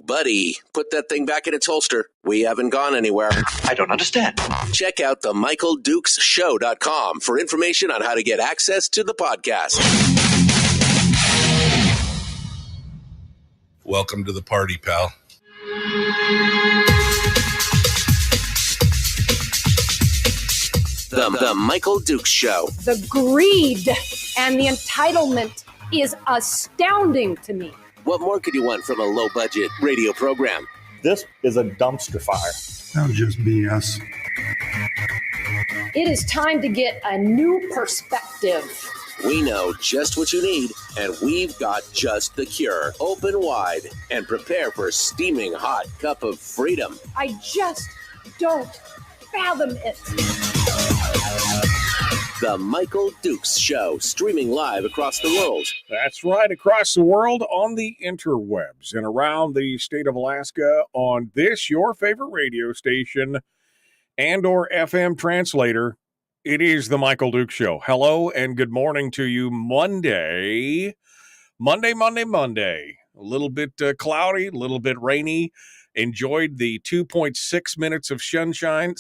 buddy, put that thing back in its holster. We haven't gone anywhere. I don't understand. Check out the MichaelDukesShow.com for information on how to get access to the podcast. Welcome to the party, pal. The Michael Dukes Show. The greed and the entitlement is astounding to me. What more could you want from a low-budget radio program? This is a dumpster fire. That was just BS. It is time to get a new perspective. We know just what you need, and we've got just the cure. Open wide and prepare for a steaming hot cup of freedom. I just don't fathom it. The Michael Dukes Show, streaming live across the world. That's right, across the world on the interwebs and around the state of Alaska on this, your favorite radio station and or FM translator. It is the Michael Dukes Show. Hello and good morning to you. Monday. A little bit cloudy, a little bit rainy. Enjoyed the 2.6 minutes of sunshine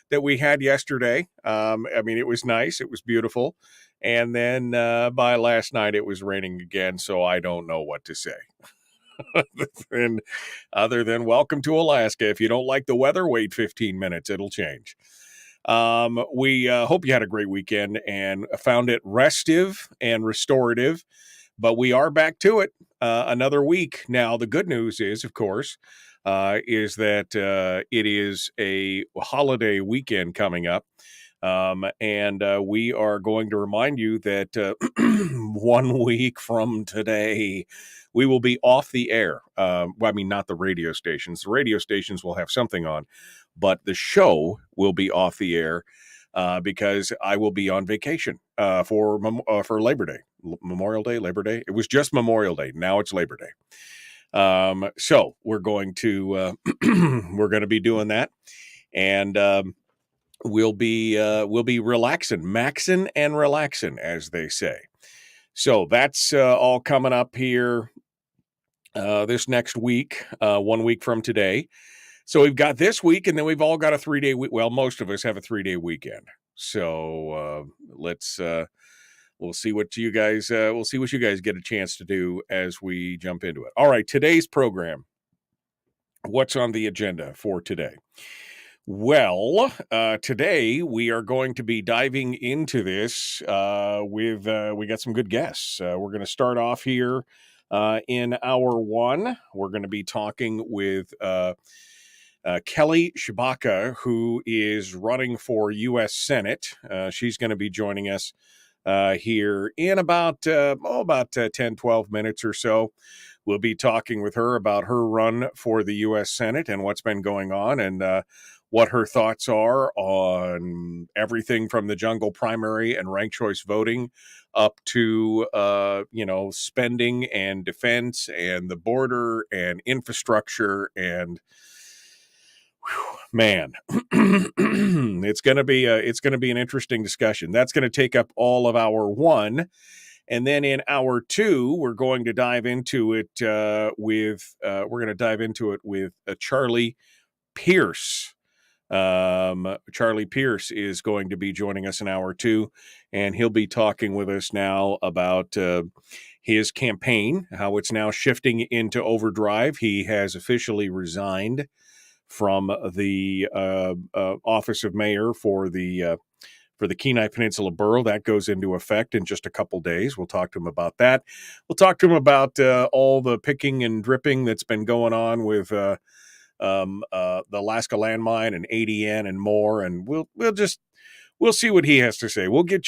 that we had yesterday. It was nice. It was beautiful. And then by last night, it was raining again. So I don't know what to say. And other than welcome to Alaska. If you don't like the weather, wait 15 minutes. It'll change. We hope you had a great weekend and found it restive and restorative. But we are back to it another week. Now, the good news is, of course, is that it is a holiday weekend coming up. And we are going to remind you that 1 week from today, we will be off the air. Not the radio stations. The radio stations will have something on, but the show will be off the air because I will be on vacation for Labor Day. Memorial Day, Labor Day. It was just Memorial Day. Now it's Labor Day. So we're going to be doing that, and we'll be relaxing, maxing and relaxing, as they say. So that's all coming up here this next week, 1 week from today. So we've got this week, and then we've all got a 3-day week. Well, most of us have a 3-day weekend. So we'll see what you guys get a chance to do as we jump into it. All right, today's program. What's on the agenda for today? Well, today we are going to be diving into this with we got some good guests. We're going to start off here in hour one. We're going to be talking with Kelly Tshibaka, who is running for US Senate. She's going to be joining us here in about 10, 12 minutes or so. We'll be talking with her about her run for the U.S. Senate and what's been going on and what her thoughts are on everything from the jungle primary and ranked choice voting up to, spending and defense and the border and infrastructure and man, it's going to be an interesting discussion. That's going to take up all of hour one. And then in hour two, we're going to dive into it with Charlie Pierce. Charlie Pierce is going to be joining us in hour two, and he'll be talking with us now about his campaign, how it's now shifting into overdrive. He has officially resigned from the office of mayor for the Kenai Peninsula Borough. That goes into effect in just a couple days. We'll talk to him about that. We'll talk to him about all the picking and dripping that's been going on with the Alaska Landmine and ADN and more. And we'll see what he has to say. We'll give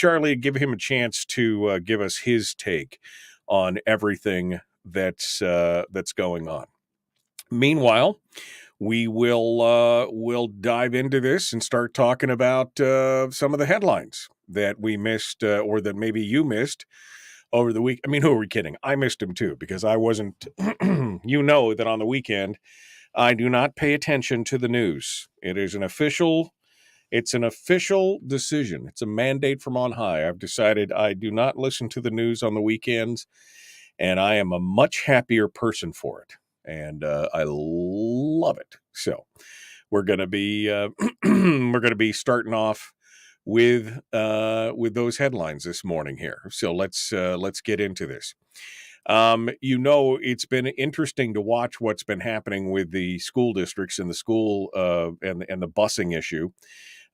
him a chance to give us his take on everything that's going on. Meanwhile, we'll dive into this and start talking about some of the headlines that we missed or that maybe you missed over the week. I mean, who are we kidding? I missed them too because I wasn't, that on the weekend, I do not pay attention to the news. It's an official decision. It's a mandate from on high. I've decided I do not listen to the news on the weekends, and I am a much happier person for it. and I love it. So we're going to be we're going to be starting off with those headlines this morning here. So let's get into this. It's been interesting to watch what's been happening with the school districts and the school and the busing issue.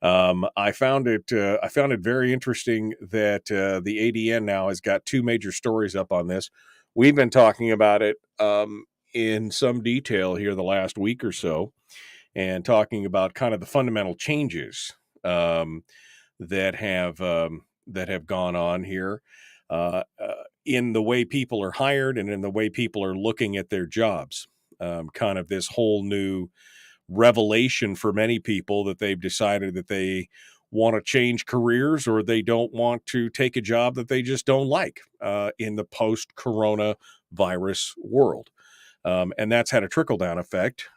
I found it very interesting that the ADN now has got two major stories up on this. We've been talking about it in some detail here the last week or so, and talking about kind of the fundamental changes that have gone on here in the way people are hired and in the way people are looking at their jobs. Kind of this whole new revelation for many people that they've decided that they want to change careers, or they don't want to take a job that they just don't like in the post-corona virus world. And that's had a trickle-down effect.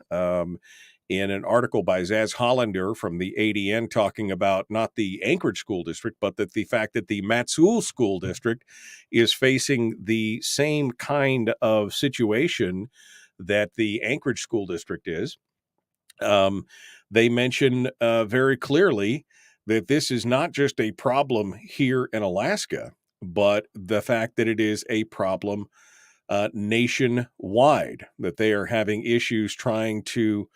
In an article by Zaz Hollander from the ADN talking about not the Anchorage School District, but that the fact that the Matsul School District is facing the same kind of situation that the Anchorage School District is. They mention very clearly that this is not just a problem here in Alaska, but the fact that it is a problem nationwide, that they are having issues trying to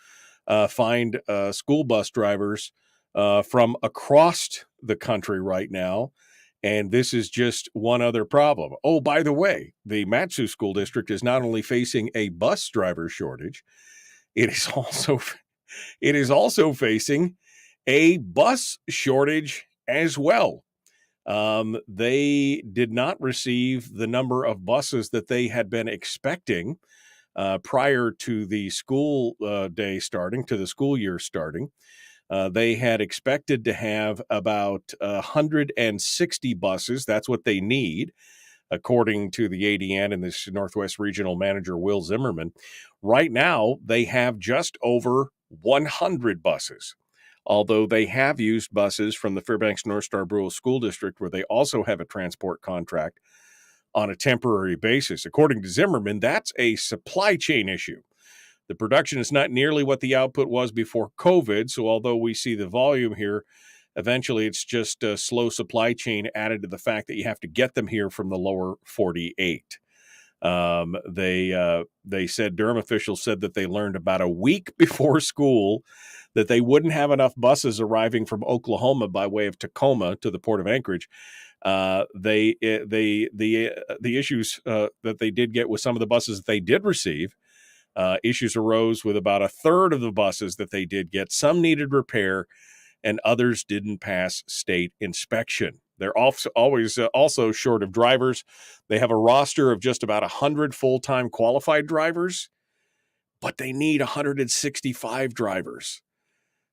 find school bus drivers from across the country right now. And this is just one other problem. Oh, by the way, the Matsu School District is not only facing a bus driver shortage, it is also facing a bus shortage as well. They did not receive the number of buses that they had been expecting prior to the school day starting, to the school year starting. They had expected to have about 160 buses. That's what they need, according to the ADN and this Northwest Regional Manager, Will Zimmerman. Right now, they have just over 100 buses, although they have used buses from the Fairbanks North Star Rural School District, where they also have a transport contract, on a temporary basis. According to Zimmerman, that's a supply chain issue. The production is not nearly what the output was before COVID, so although we see the volume here, eventually it's just a slow supply chain added to the fact that you have to get them here from the lower 48. They said, Durham officials said that they learned about a week before school that they wouldn't have enough buses arriving from Oklahoma by way of Tacoma to the Port of Anchorage. The issues that they did get with some of the buses that they did receive, issues arose with about a third of the buses that they did get. Some needed repair, and others didn't pass state inspection. They're always also short of drivers. They have a roster of just about 100 full-time qualified drivers, but they need 165 drivers.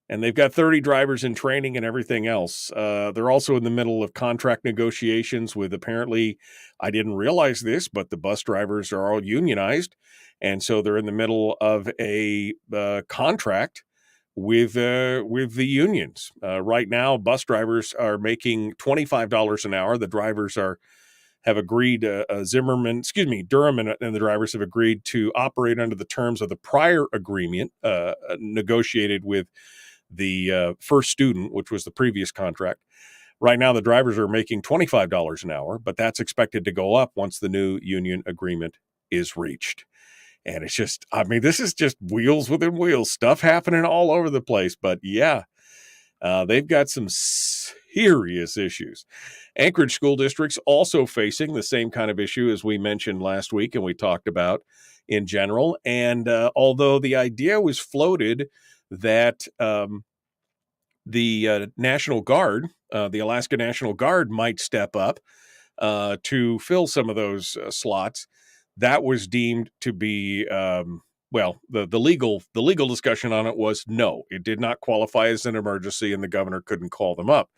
And they've got 30 drivers in training and everything else. They're also in the middle of contract negotiations with, apparently, I didn't realize this, but the bus drivers are all unionized. And so they're in the middle of a contract with the unions. Right now, bus drivers are making $25 an hour. The drivers have agreed, Durham and the drivers have agreed to operate under the terms of the prior agreement negotiated with the first student, which was the previous contract. Right now, the drivers are making $25 an hour, but that's expected to go up once the new union agreement is reached. And it's just, this is just wheels within wheels, stuff happening all over the place. But yeah, they've got some serious issues. Anchorage school districts also facing the same kind of issue as we mentioned last week and we talked about in general. And although the idea was floated that the National Guard, the Alaska National Guard, might step up to fill some of those slots, that was deemed to be the legal discussion on it was no, it did not qualify as an emergency, and the governor couldn't call them up.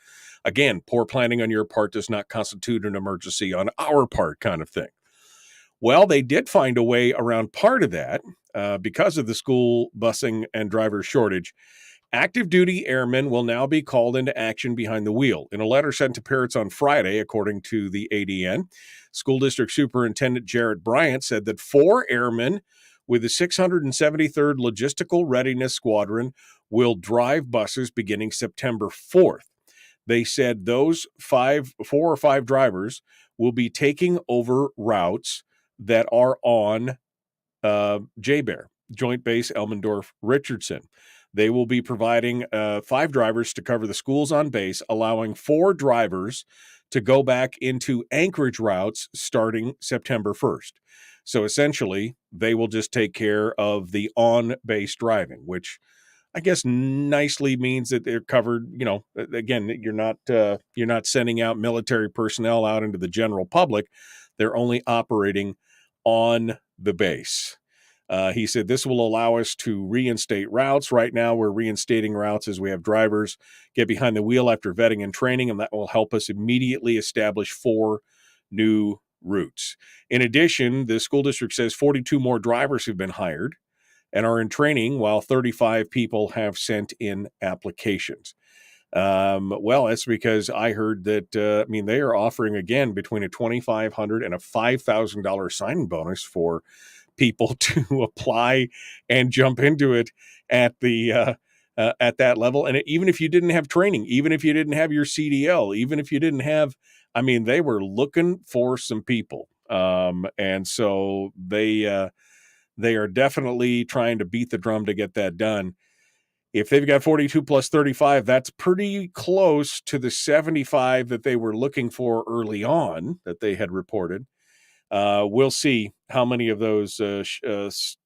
Again, poor planning on your part does not constitute an emergency on our part, kind of thing. Well, they did find a way around part of that because of the school busing and driver shortage. Active duty airmen will now be called into action behind the wheel. In a letter sent to parents on Friday, according to the ADN, School District Superintendent Jarrett Bryant said that 4 airmen with the 673rd Logistical Readiness Squadron will drive buses beginning September 4th. They said those 4 or 5 drivers will be taking over routes that are on JBER, Joint Base Elmendorf-Richardson. They will be providing 5 drivers to cover the schools on base, allowing 4 drivers to go back into Anchorage routes starting September 1st. So essentially, they will just take care of the on-base driving, which I guess nicely means that they're covered. You know, again, you're not sending out military personnel out into the general public. They're only operating on the base. He said this will allow us to reinstate routes. Right now, we're reinstating routes as we have drivers get behind the wheel after vetting and training, and that will help us immediately establish 4 new routes. In addition, the school district says 42 more drivers have been hired and are in training, while 35 people have sent in applications. Well, that's because I heard that, they are offering, again, between a $2,500 and a $5,000 signing bonus for people to apply and jump into it at that level. And even if you didn't have training, even if you didn't have your CDL, even if you didn't have, they were looking for some people. And so they are definitely trying to beat the drum to get that done. If they've got 42 plus 35, that's pretty close to the 75 that they were looking for early on that they had reported. We'll see how many of those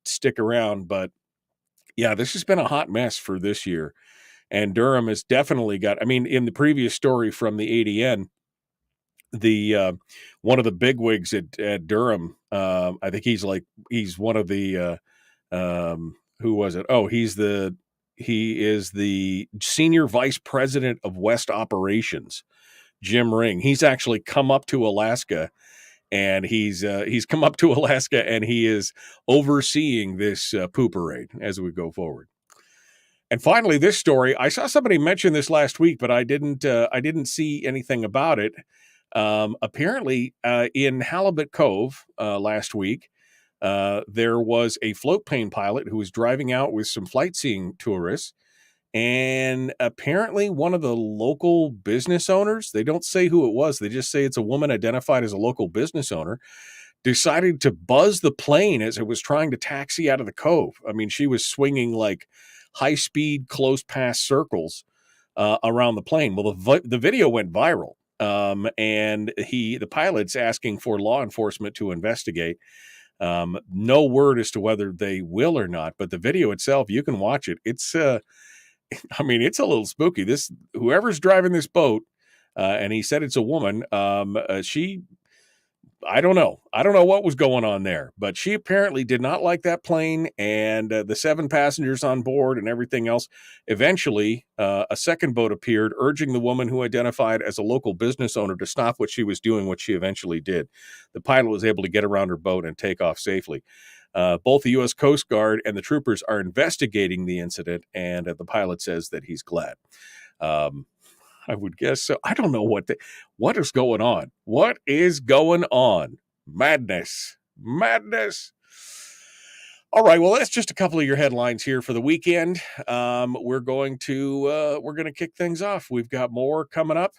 stick around. But, yeah, this has been a hot mess for this year. And Durham has definitely got – in the previous story from the ADN, the one of the bigwigs at Durham, I think he's one of the who was it? Oh, he is the senior vice president of West Operations, Jim Ring. He's actually come up to Alaska, and he's come up to Alaska, and he is overseeing this poo parade as we go forward. And finally, this story, I saw somebody mention this last week, but I didn't see anything about it. Apparently, in Halibut Cove last week, there was a float plane pilot who was driving out with some flight seeing tourists, and apparently one of the local business owners, they don't say who it was, they just say it's a woman identified as a local business owner, decided to buzz the plane as it was trying to taxi out of the cove. She was swinging like high-speed, close-pass circles around the plane. Well, the video went viral. And the pilot's asking for law enforcement to investigate. No word as to whether they will or not, but the video itself, you can watch it. It's, it's a little spooky. Whoever's driving this boat, and he said it's a woman, I don't know what was going on there, but she apparently did not like that plane and the 7 passengers on board and everything else. Eventually, a second boat appeared, urging the woman who identified as a local business owner to stop what she was doing, which she eventually did. The pilot was able to get around her boat and take off safely. Both the U.S. Coast Guard and the troopers are investigating the incident, and the pilot says that he's glad. I would guess so. I don't know what is going on. What is going on? Madness. All right. Well, that's just a couple of your headlines here for the weekend. We're going to kick things off. We've got more coming up.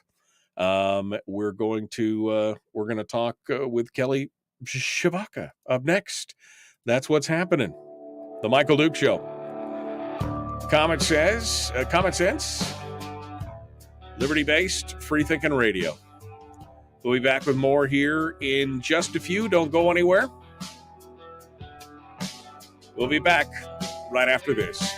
We're going to talk with Kelly Tshibaka up next. That's what's happening. The Michael Duke Show. Common sense. Liberty-based, free-thinking radio. We'll be back with more here in just a few. Don't go anywhere. We'll be back right after this.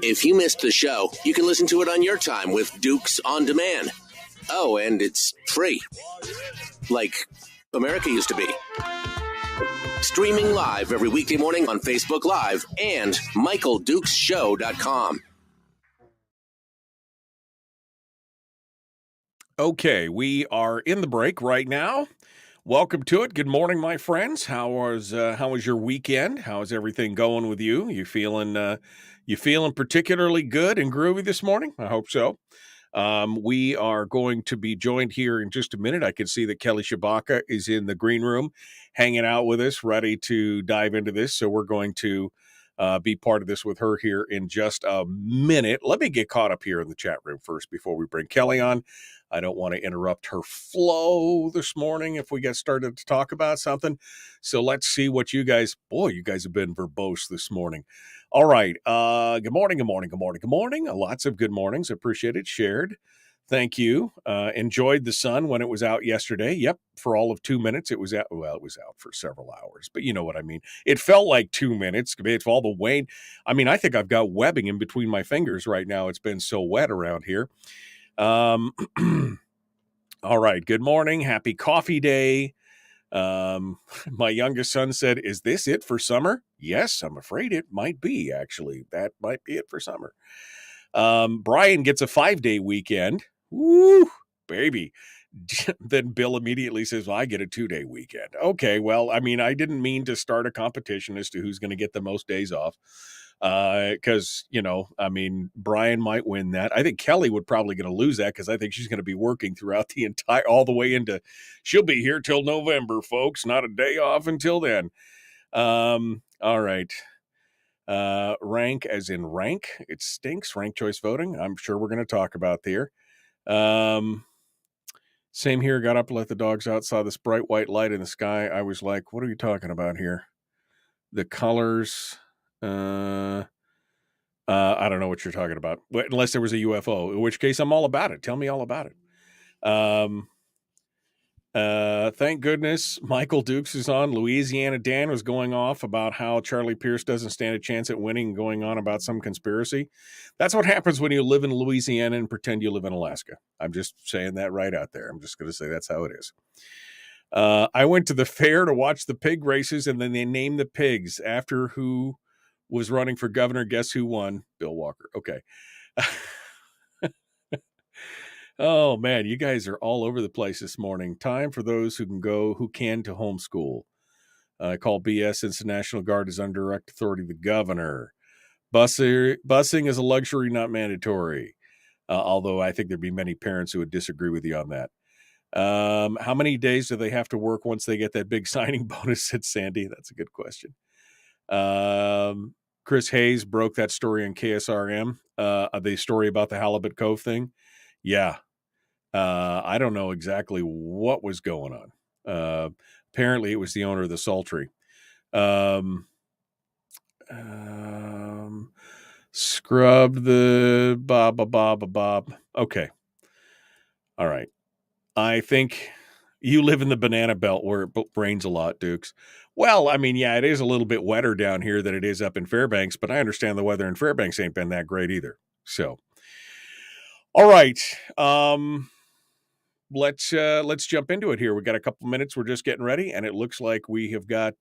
If you missed the show, you can listen to it on your time with Dukes On Demand. Oh, and it's free. Like America used to be. Streaming live every weekday morning on Facebook Live and MichaelDukesShow.com. Okay, we are in the break right now. Welcome to it. Good morning, my friends. How was your weekend? How is everything going with you? You feeling particularly good and groovy this morning? I hope so. We are going to be joined here in just a minute. I can see that Kelly Tshibaka is in the green room hanging out with us, ready to dive into this. So we're going to be part of this with her here in just a minute. Let me get caught up here in the chat room first before we bring Kelly on. I don't want to interrupt her flow this morning if we get started to talk about something. So let's see what you guys have been verbose this morning. All right. Good morning. Lots of good mornings. Appreciated. Shared. Thank you. Enjoyed the sun when it was out yesterday. Yep. For all of 2 minutes. It was out. Well, it was out for several hours, but you know what I mean? It felt like 2 minutes. It's all the rain. I mean, I think I've got webbing in between my fingers right now. It's been so wet around here. All right. Good morning. Happy coffee day. My youngest son said, "Is this it for summer?" Yes, I'm afraid it might be, actually. That might be it for summer. Brian gets a 5-day weekend. Woo, baby. Then Bill immediately says, "Well, I get a 2-day weekend." Okay, well, I mean, I didn't mean to start a competition as to who's going to get the most days off. Because, I mean, Brian might win that. I think Kelly would probably going to lose that because I think she's going to be working throughout all the way into, she'll be here till November, folks, not a day off until then. All right. Rank as in rank. It stinks. Rank choice voting. I'm sure we're going to talk about there. Same here. Got up, let the dogs out, saw this bright white light in the sky. I was like, what are you talking about here? The colors. I don't know what you're talking about, unless there was a UFO, in which case I'm all about it. Tell me all about it. Thank goodness Michael Dukes is on. Louisiana Dan was going off about how Charlie Pierce doesn't stand a chance at winning, going on about some conspiracy. That's what happens when you live in Louisiana and pretend you live in Alaska. I'm just saying that right out there. I'm just going to say that's how it is. I went to the fair to watch the pig races, and then they named the pigs after who was running for governor. Guess who won? Bill Walker. Okay. Oh, man, you guys are all over the place this morning. Time for those who can to homeschool. Call BS since the National Guard is under direct authority of the governor. Busing is a luxury, not mandatory. Although I think there'd be many parents who would disagree with you on that. How many days do they have to work once they get that big signing bonus? Said Sandy. That's a good question. Chris Hayes broke that story on KSRM. The story about the Halibut Cove thing. Yeah. I don't know exactly what was going on. Apparently it was the owner of the Sultry. Scrubbed the Bob. Okay. All right. I think you live in the banana belt where it rains a lot, Dukes. Well, I mean, yeah, it is a little bit wetter down here than it is up in Fairbanks, but I understand the weather in Fairbanks ain't been that great either. So, all right. Let's jump into it here. We got a couple minutes. We're just getting ready, and it looks like we have got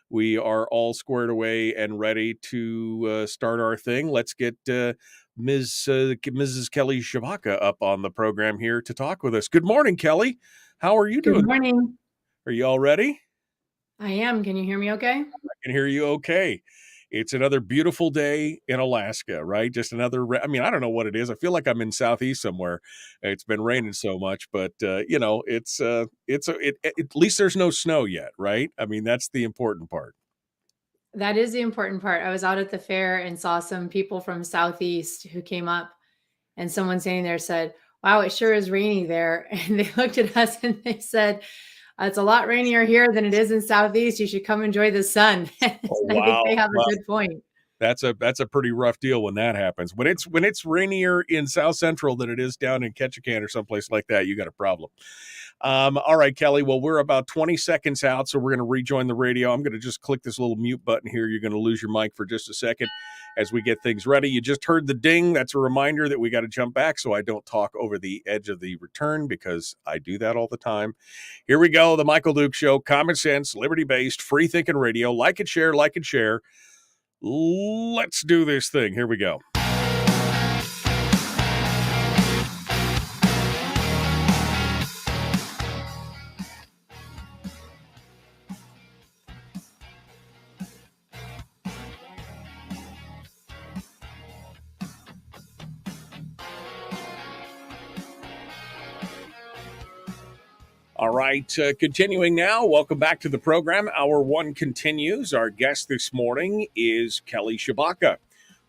we are all squared away and ready to start our thing. Let's get Mrs. Kelly Tshibaka up on the program here to talk with us. Good morning, Kelly. How are you doing? Good morning. Are you all ready? I am. Can you hear me okay? I can hear you okay. It's another beautiful day in Alaska, right? Just another, I mean, I don't know what it is. I feel like I'm in Southeast somewhere. It's been raining so much, but it's at least there's no snow yet, right? I mean, that's the important part. That is the important part. I was out at the fair and saw some people from Southeast who came up, and someone standing there said, "Wow, it sure is rainy there." And they looked at us and they said, "It's a lot rainier here than it is in Southeast. You should come enjoy the sun." Oh, wow. I think they have a good point. That's a pretty rough deal when that happens. When it's rainier in South Central than it is down in Ketchikan or someplace like that, you got a problem. All right, Kelly. Well, we're about 20 seconds out, so we're going to rejoin the radio. I'm going to just click this little mute button here. You're going to lose your mic for just a second as we get things ready. You just heard the ding. That's a reminder that we got to jump back so I don't talk over the edge of the return, because I do that all the time. Here we go. The Michael Duke Show. Common sense, liberty-based, free-thinking radio. Like and share, like and share. Let's do this thing. Here we go. All right, continuing now. Welcome back to the program. Hour one continues. Our guest this morning is Kelly Tshibaka,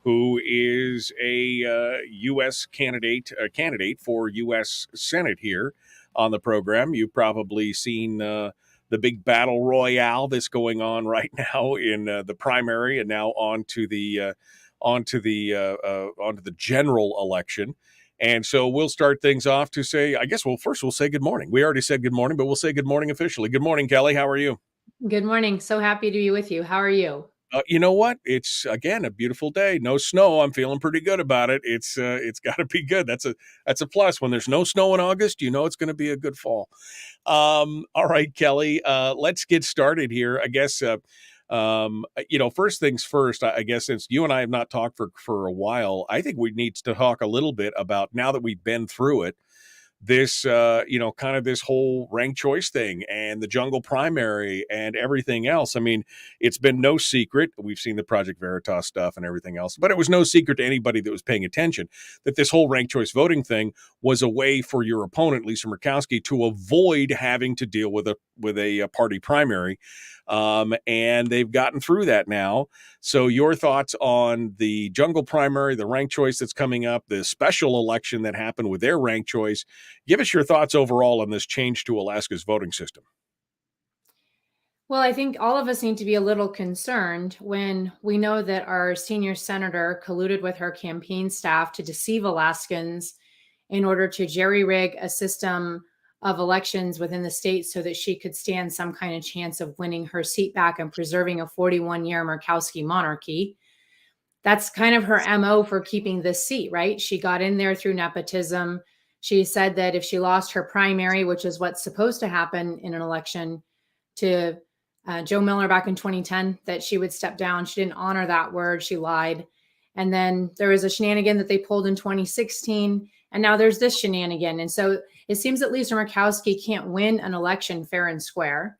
who is a U.S. candidate for U.S. Senate here on the program. You've probably seen the big battle royale that's going on right now in the primary, and now onto the general election. And so we'll start things off to say, I guess, well, first we'll say good morning. We already said good morning, but we'll say good morning officially. Good morning, Kelly. How are you? Good morning. So happy to be with you. How are you? You know what? It's, again, a beautiful day. No snow. I'm feeling pretty good about it. It's got to be good. That's a plus. When there's no snow in August, you know it's going to be a good fall. All right, Kelly, let's get started here. I guess, first things first, I guess, since you and I have not talked for a while, I think we need to talk a little bit about, now that we've been through it, this, kind of this whole ranked choice thing and the jungle primary and everything else. I mean, it's been no secret. We've seen the Project Veritas stuff and everything else, but it was no secret to anybody that was paying attention that this whole ranked choice voting thing was a way for your opponent, Lisa Murkowski, to avoid having to deal with a party primary. And they've gotten through that now. So your thoughts on the jungle primary, the ranked choice that's coming up, the special election that happened with their ranked choice. Give us your thoughts overall on this change to Alaska's voting system. Well, I think all of us need to be a little concerned when we know that our senior senator colluded with her campaign staff to deceive Alaskans in order to jerry-rig a system of elections within the state so that she could stand some kind of chance of winning her seat back and preserving a 41-year Murkowski monarchy. That's kind of her MO for keeping this seat, right? She got in there through nepotism. She said that if she lost her primary, which is what's supposed to happen in an election, to Joe Miller back in 2010, that she would step down. She didn't honor that word. She lied. And then there was a shenanigan that they pulled in 2016. And now there's this shenanigan. And so it seems that Lisa Murkowski can't win an election fair and square.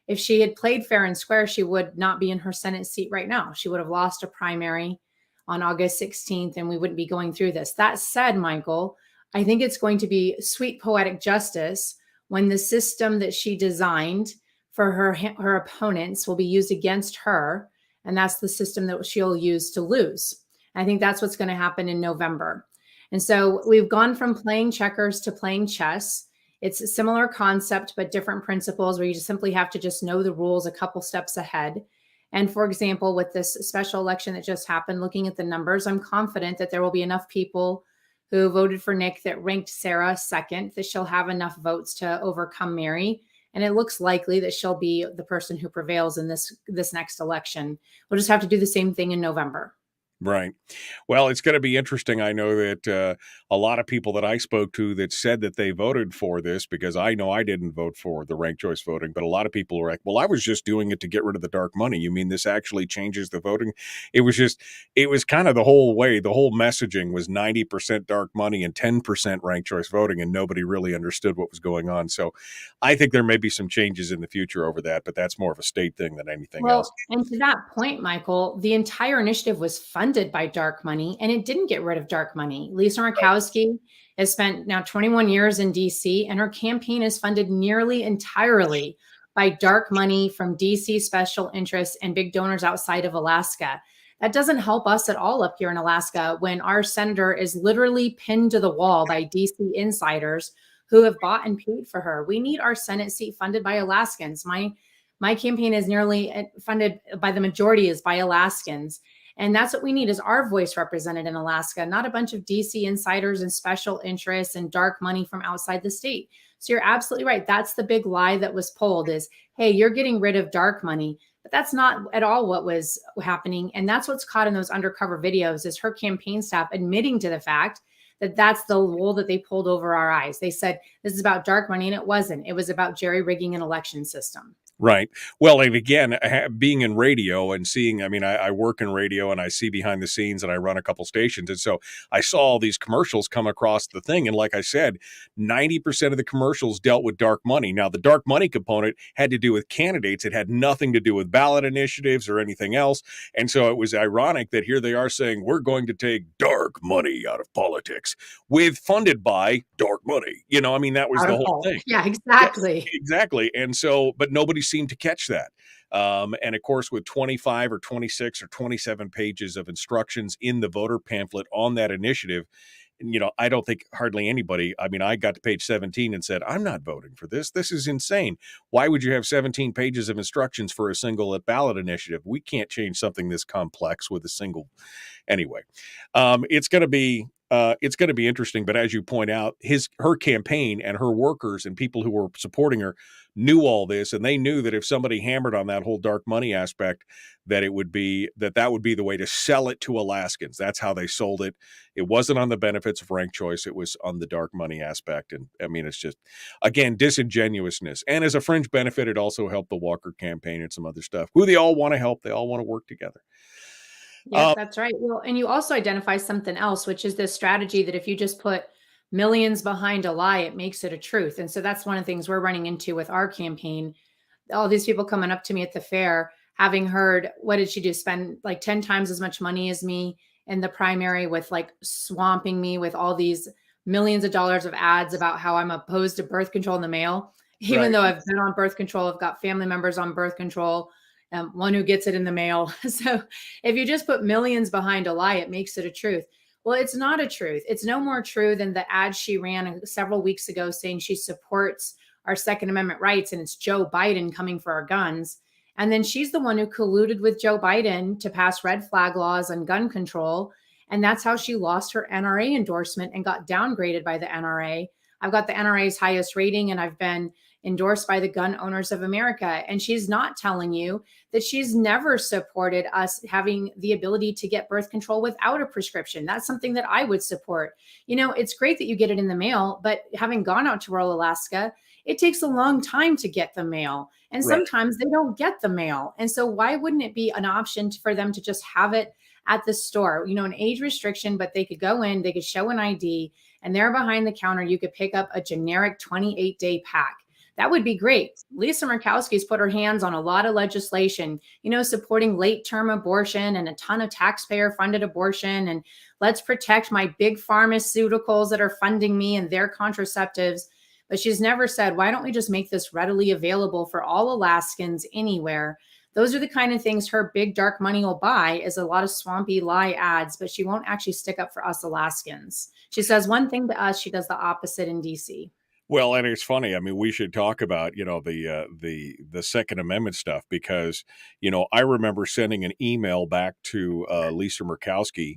If she had played fair and square, she would not be in her Senate seat right now. She would have lost a primary on August 16th, and we wouldn't be going through this. That said, Michael, I think it's going to be sweet poetic justice when the system that she designed for her opponents will be used against her. And that's the system that she'll use to lose. I think that's what's going to happen in November. And so we've gone from playing checkers to playing chess. It's a similar concept, but different principles where you just simply have to just know the rules a couple steps ahead. And for example, with this special election that just happened, looking at the numbers, I'm confident that there will be enough people who voted for Nick that ranked Sarah second, that she'll have enough votes to overcome Mary. And it looks likely that she'll be the person who prevails in this next election. We'll just have to do the same thing in November. Right. Well, it's going to be interesting. I know that a lot of people that I spoke to that said that they voted for this, because I know I didn't vote for the ranked choice voting, but a lot of people were like, well, I was just doing it to get rid of the dark money. You mean this actually changes the voting? It was kind of the whole messaging was 90% dark money and 10% ranked choice voting, and nobody really understood what was going on. So I think there may be some changes in the future over that, but that's more of a state thing than anything else. And to that point, Michael, the entire initiative was funded by dark money, and it didn't get rid of dark money. Lisa Murkowski has spent now 21 years in DC, and her campaign is funded nearly entirely by dark money from DC special interests and big donors outside of Alaska. That doesn't help us at all up here in Alaska when our senator is literally pinned to the wall by DC insiders who have bought and paid for her. We need our Senate seat funded by Alaskans. My campaign is nearly funded by the majority is by Alaskans. And that's what we need, is our voice represented in Alaska, not a bunch of DC insiders and special interests and dark money from outside the state. So you're absolutely right. That's the big lie that was pulled is, hey, you're getting rid of dark money. But that's not at all what was happening. And that's what's caught in those undercover videos, is her campaign staff admitting to the fact that that's the wool that they pulled over our eyes. They said, this is about dark money, and it wasn't. It was about jerry-rigging an election system. Right. Well, and again, being in radio and seeing, I mean, I work in radio and I see behind the scenes and I run a couple stations. And so I saw all these commercials come across the thing. And like I said, 90% of the commercials dealt with dark money. Now, the dark money component had to do with candidates. It had nothing to do with ballot initiatives or anything else. And so it was ironic that here they are saying, we're going to take dark money out of politics with funded by dark money. You know, I mean, that was the whole thing. Yeah, exactly. Exactly. And so, but nobody seemed to catch that. And of course, with 25 or 26 or 27 pages of instructions in the voter pamphlet on that initiative, you know, I don't think hardly anybody, I mean, I got to page 17 and said, I'm not voting for this. This is insane. Why would you have 17 pages of instructions for a single ballot initiative? We can't change something this complex with a single. Anyway, it's going to be interesting. But as you point out, her campaign and her workers and people who were supporting her knew all this, and they knew that if somebody hammered on that whole dark money aspect, that it would be that would be the way to sell it to Alaskans. That's how they sold it. It wasn't on the benefits of ranked choice. It was on the dark money aspect. And I mean, it's just, again, disingenuousness. And as a fringe benefit, it also helped the Walker campaign and some other stuff. Who they all want to help. They all want to work together. Yeah, that's right. Well, and you also identify something else, which is this strategy that if you just put millions behind a lie, it makes it a truth. And so that's one of the things we're running into with our campaign. All these people coming up to me at the fair, having heard, what did she do? Spend like 10 times as much money as me in the primary, with like swamping me with all these millions of dollars of ads about how I'm opposed to birth control in the mail. Even Right. though I've been on birth control, I've got family members on birth control, one who gets it in the mail. So if you just put millions behind a lie, it makes it a truth. Well, it's not a truth. It's no more true than the ad she ran several weeks ago saying she supports our Second Amendment rights, and it's Joe Biden coming for our guns. And then she's the one who colluded with Joe Biden to pass red flag laws on gun control. And that's how she lost her NRA endorsement and got downgraded by the NRA. I've got the NRA's highest rating, and I've been endorsed by the Gun Owners of America. And she's not telling you that she's never supported us having the ability to get birth control without a prescription. That's something that I would support. You know, it's great that you get it in the mail, but having gone out to rural Alaska, it takes a long time to get the mail. And Right. sometimes they don't get the mail. And so why wouldn't it be an option for them to just have it at the store? You know, an age restriction, but they could go in, they could show an ID, and there behind the counter, you could pick up a generic 28-day pack. That would be great. Lisa Murkowski's put her hands on a lot of legislation, you know, supporting late term abortion and a ton of taxpayer funded abortion. And let's protect my big pharmaceuticals that are funding me and their contraceptives. But she's never said, why don't we just make this readily available for all Alaskans anywhere? Those are the kind of things her big dark money will buy, is a lot of swampy lie ads, but she won't actually stick up for us Alaskans. She says one thing to us, she does the opposite in DC. Well, and it's funny. I mean, we should talk about, you know, the Second Amendment stuff, because, you know, I remember sending an email back to Lisa Murkowski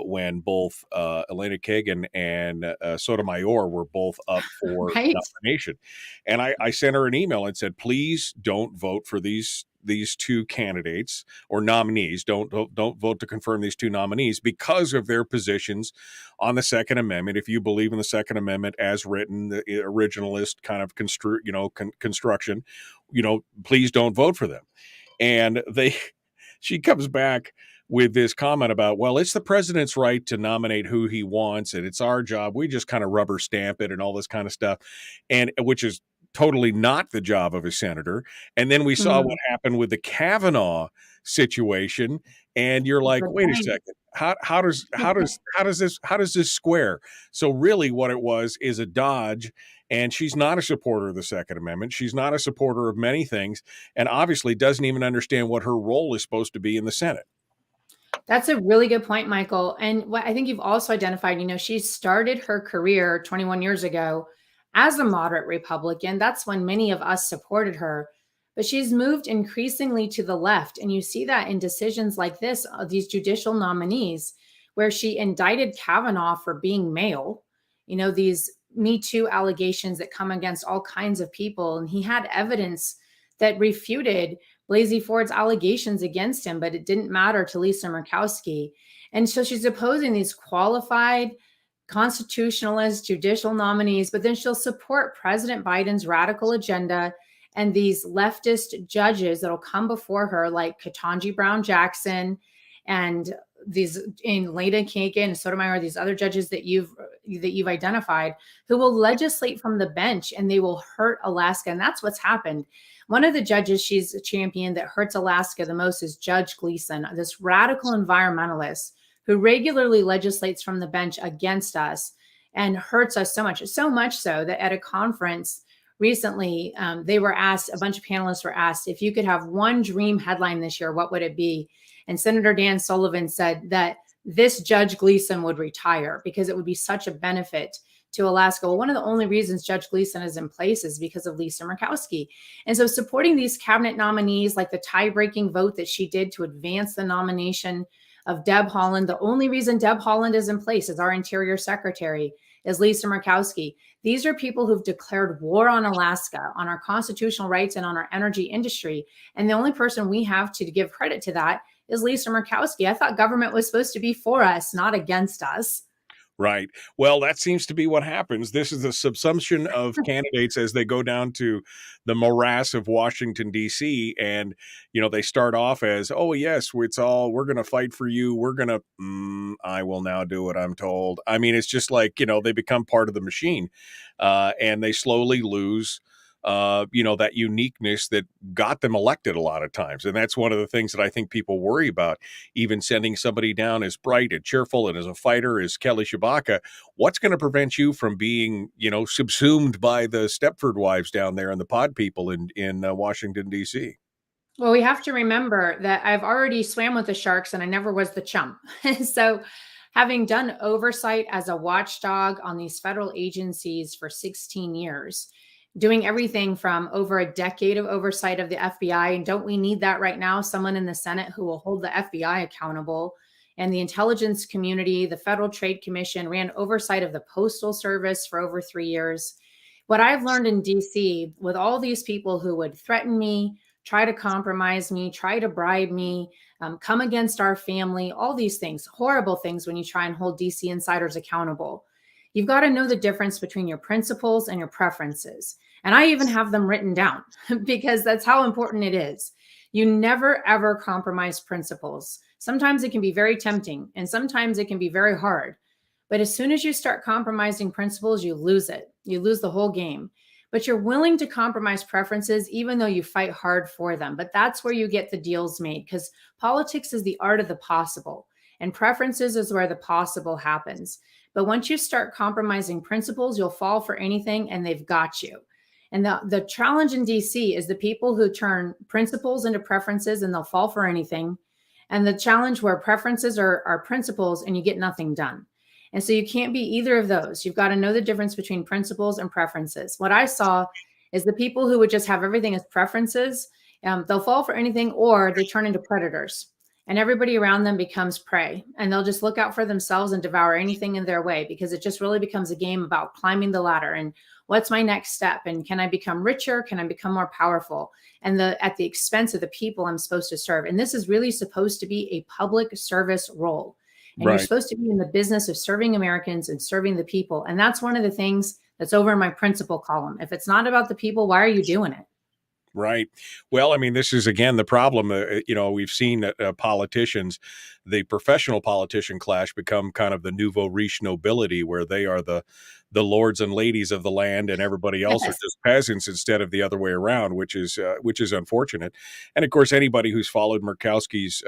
when both Elena Kagan and Sotomayor were both up for Right. nomination, and I sent her an email and said, please don't vote for these two candidates or nominees. Don't vote to confirm these two nominees because of their positions on the Second Amendment. If you believe in the Second Amendment as written, the originalist kind of construction, you know, please don't vote for them. And she comes back with this comment about, well, it's the president's right to nominate who he wants, and it's our job. We just kind of rubber stamp it and all this kind of stuff, and which is totally not the job of a senator. And then we saw what happened with the Kavanaugh situation, and you're like, wait a second, how does this square? So really what it was is a dodge, and she's not a supporter of the Second Amendment. She's not a supporter of many things, and obviously doesn't even understand what her role is supposed to be in the Senate. That's a really good point, Michael. And what I think you've also identified, you know, she started her career 21 years ago as a moderate Republican. That's when many of us supported her. But she's moved increasingly to the left. And you see that in decisions like this, these judicial nominees, where she indicted Kavanaugh for being male, you know, these Me Too allegations that come against all kinds of people. And he had evidence that refuted Blasey Ford's allegations against him, but it didn't matter to Lisa Murkowski. And so she's opposing these qualified constitutionalist judicial nominees, but then she'll support President Biden's radical agenda And these leftist judges that'll come before her, like Ketanji Brown Jackson and these in Leda Kagan and Sotomayor, these other judges that you've identified, who will legislate from the bench and they will hurt Alaska. And that's what's happened. One of the judges she's a champion that hurts Alaska the most is Judge Gleason, this radical environmentalist who regularly legislates from the bench against us and hurts us so much so that at a conference recently, they were asked, a bunch of panelists were asked, if you could have one dream headline this year, what would it be? And Senator Dan Sullivan said that this Judge Gleason would retire because it would be such a benefit to Alaska. Well, one of the only reasons Judge Gleason is in place is because of Lisa Murkowski. And so supporting these cabinet nominees, like the tie-breaking vote that she did to advance the nomination of Deb Haaland, the only reason Deb Haaland is in place as our Interior Secretary is Lisa Murkowski. These are people who've declared war on Alaska, on our constitutional rights, and on our energy industry. And the only person we have to give credit to that is Lisa Murkowski. I thought government was supposed to be for us, not against us. Right. Well, that seems to be what happens. This is the subsumption of candidates as they go down to the morass of Washington, D.C. And, they start off as, oh, yes, we're going to fight for you. We're going to, I will now do what I'm told. I mean, it's just like, they become part of the machine and they slowly lose that uniqueness that got them elected a lot of times. And that's one of the things that I think people worry about, even sending somebody down as bright and cheerful and as a fighter as Kelly Tshibaka. What's going to prevent you from being, subsumed by the Stepford wives down there and the pod people in Washington, D.C.? Well, we have to remember that I've already swam with the sharks and I never was the chump. So having done oversight as a watchdog on these federal agencies for 16 years, doing everything from over a decade of oversight of the FBI. And don't we need that right now? Someone in the Senate who will hold the FBI accountable, and the intelligence community, the Federal Trade Commission, ran oversight of the Postal Service for over 3 years. What I've learned in DC with all these people who would threaten me, try to compromise me, try to bribe me, come against our family, all these things, horrible things when you try and hold DC insiders accountable. You've got to know the difference between your principles and your preferences. And I even have them written down because that's how important it is. You never, ever compromise principles. Sometimes it can be very tempting and sometimes it can be very hard. But as soon as you start compromising principles, you lose it. You lose the whole game. But you're willing to compromise preferences even though you fight hard for them. But that's where you get the deals made, because politics is the art of the possible and preferences is where the possible happens. But once you start compromising principles, you'll fall for anything and they've got you. And the challenge in DC is the people who turn principles into preferences and they'll fall for anything. And the challenge where preferences are principles and you get nothing done. And so you can't be either of those. You've got to know the difference between principles and preferences. What I saw is the people who would just have everything as preferences, they'll fall for anything or they turn into predators. And everybody around them becomes prey, and they'll just look out for themselves and devour anything in their way, because it just really becomes a game about climbing the ladder and what's my next step, and can I become richer? Can I become more powerful? And at the expense of the people I'm supposed to serve. And this is really supposed to be a public service role. And You're supposed to be in the business of serving Americans and serving the people. And that's one of the things that's over in my principle column. If it's not about the people, why are you doing it? Right. Well, I mean, this is, again, the problem. We've seen politicians, the professional politician class become kind of the nouveau riche nobility, where they are the lords and ladies of the land, and everybody else are just peasants instead of the other way around, which is unfortunate. And of course, anybody who's followed Murkowski's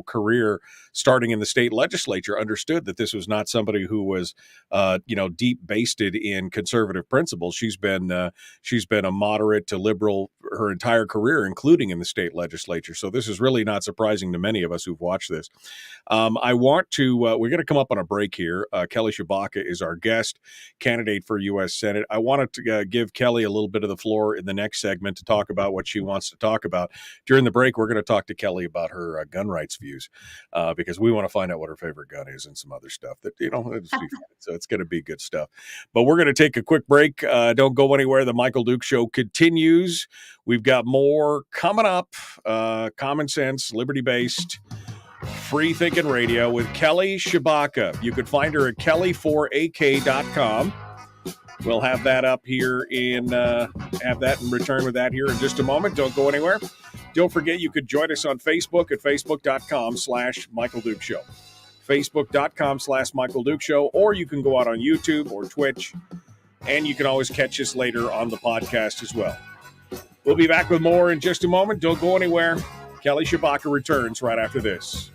career starting in the state legislature understood that this was not somebody who was deep basted in conservative principles. She's been a moderate to liberal her entire career, including in the state legislature. So this is really not surprising to many of us who've watched this. I want to we're going to come up on a break here. Kelly Tshibaka is our guest, candidate for US Senate. I wanted to give Kelly a little bit of the floor in the next segment to talk about what she wants to talk about. During the break, we're going to talk to Kelly about her gun rights views, because we want to find out what her favorite gun is and some other stuff that, so it's going to be good stuff. But we're going to take a quick break. Don't go anywhere. The Michael Duke Show continues. We've got more coming up. Common sense, liberty-based, free-thinking radio with Kelly Tshibaka. You can find her at kelly4ak.com. We'll have that up here have that in return with that here in just a moment. Don't go anywhere. Don't forget you could join us on Facebook at facebook.com/Michael Duke Show. Facebook.com/Michael Duke Show, or you can go out on YouTube or Twitch, and you can always catch us later on the podcast as well. We'll be back with more in just a moment. Don't go anywhere. Kelly Tshibaka returns right after this.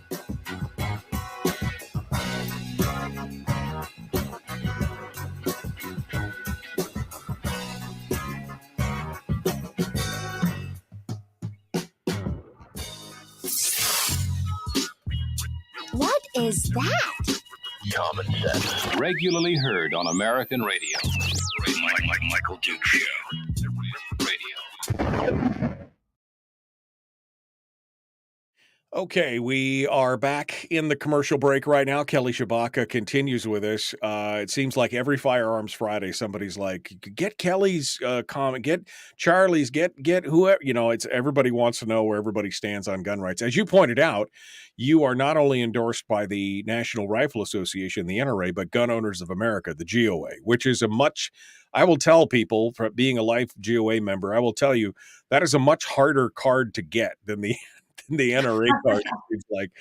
What is that? Common sense. Regularly heard on American radio. Michael Duke Show. Radio. Okay, we are back in the commercial break right now. Kelly Tshibaka continues with us. It seems like every Firearms Friday, somebody's like, get Kelly's comment, get Charlie's, get whoever. It's everybody wants to know where everybody stands on gun rights. As you pointed out, you are not only endorsed by the National Rifle Association, the NRA, but Gun Owners of America, the GOA, which is I will tell people, from being a life GOA member, I will tell you that is a much harder card to get than the NRA card, it seems like,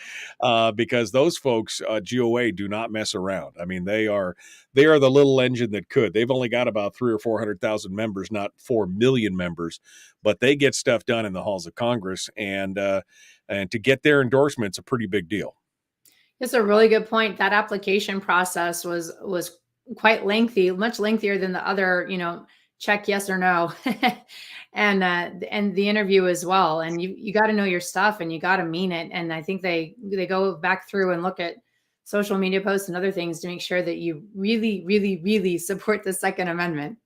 because those folks, GOA, do not mess around. I mean, they are the little engine that could. They've only got about 300,000 or 400,000 members, not 4 million members, but they get stuff done in the halls of Congress, and to get their endorsement's a pretty big deal. It's a really good point. That application process was quite lengthy, much lengthier than the other, check yes or no. and the interview as well. And you got to know your stuff, and you got to mean it. And I think they go back through and look at social media posts and other things to make sure that you really, really, really support the Second Amendment.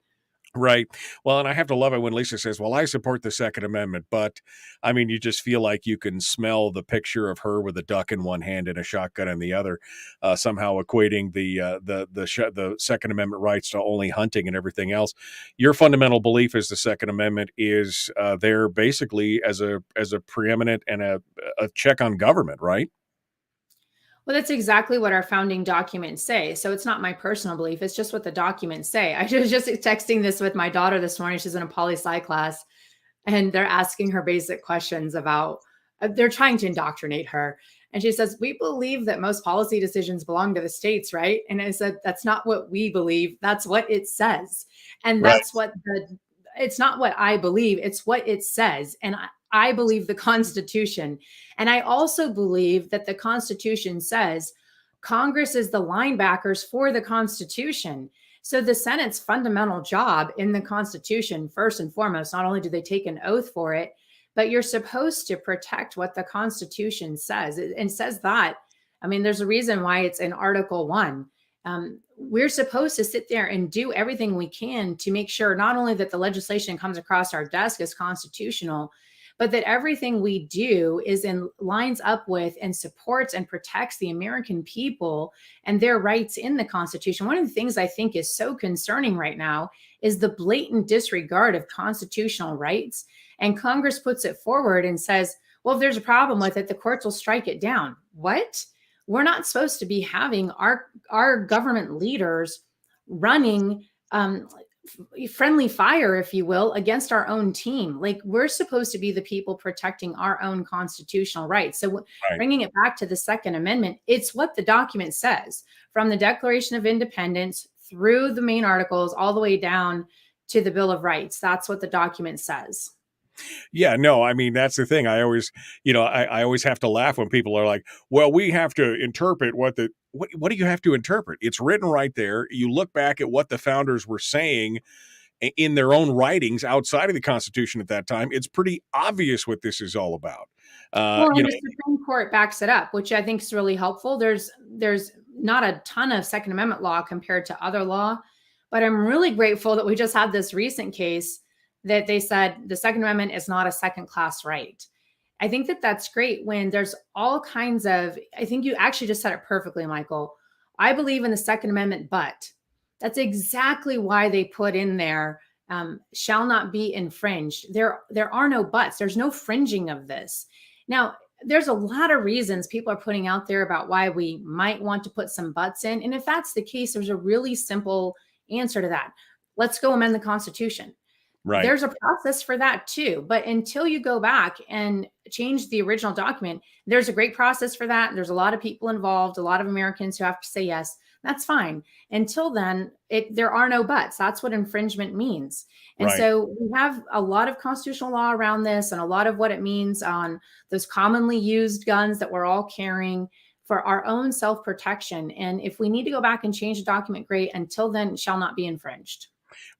Right. Well, and I have to love it when Lisa says, well, I support the Second Amendment, but I mean, you just feel like you can smell the picture of her with a duck in one hand and a shotgun in the other, somehow equating the Second Amendment rights to only hunting and everything else. Your fundamental belief is the Second Amendment is there basically as a preeminent and a check on government, right? Well, that's exactly what our founding documents say. So it's not my personal belief. It's just what the documents say. I was just texting this with my daughter this morning. She's in a poli-sci class, and they're asking her basic questions about, they're trying to indoctrinate her. And she says, we believe that most policy decisions belong to the states, right? And I said, that's not what we believe. That's what it says. And that's right. It's not what I believe. It's what it says. And I believe the Constitution. And I also believe that the Constitution says Congress is the linebackers for the Constitution. So the Senate's fundamental job in the Constitution, first and foremost, not only do they take an oath for it, but you're supposed to protect what the Constitution says. And says that, I mean, there's a reason why it's in Article 1. We're supposed to sit there and do everything we can to make sure not only that the legislation comes across our desk as constitutional, but that everything we do lines up with and supports and protects the American people and their rights in the Constitution. One of the things I think is so concerning right now is the blatant disregard of constitutional rights. And Congress puts it forward and says, well, if there's a problem with it, the courts will strike it down. What? We're not supposed to be having our government leaders running friendly fire, if you will, against our own team. Like, we're supposed to be the people protecting our own constitutional rights. So Bringing it back to the Second Amendment, it's what the document says, from the Declaration of Independence through the main articles, all the way down to the Bill of Rights. That's what the document says. Yeah, no, I mean, that's the thing. I always have to laugh when people are like, well, we have to interpret what do you have to interpret? It's written right there. You look back at what the founders were saying in their own writings outside of the Constitution at that time. It's pretty obvious what this is all about. The Supreme Court backs it up, which I think is really helpful. There's not a ton of Second Amendment law compared to other law, but I'm really grateful that we just had this recent case that they said the Second Amendment is not a second-class right. I think that that's great when there's all kinds of, I think you actually just said it perfectly, Michael. I believe in the Second Amendment, but that's exactly why they put in there, shall not be infringed. There are no buts. There's no fringing of this. Now, there's a lot of reasons people are putting out there about why we might want to put some buts in. And if that's the case, there's a really simple answer to that. let's go amend the Constitution. Right. There's a process for that too. But until you go back and change the original document, there's a great process for that. There's a lot of people involved, a lot of Americans who have to say yes. That's fine. Until then, there are no buts. That's what infringement means. And Right. so we have a lot of constitutional law around this and a lot of what it means on those commonly used guns that we're all carrying for our own self-protection. And if we need to go back and change the document, great. Until then, it shall not be infringed.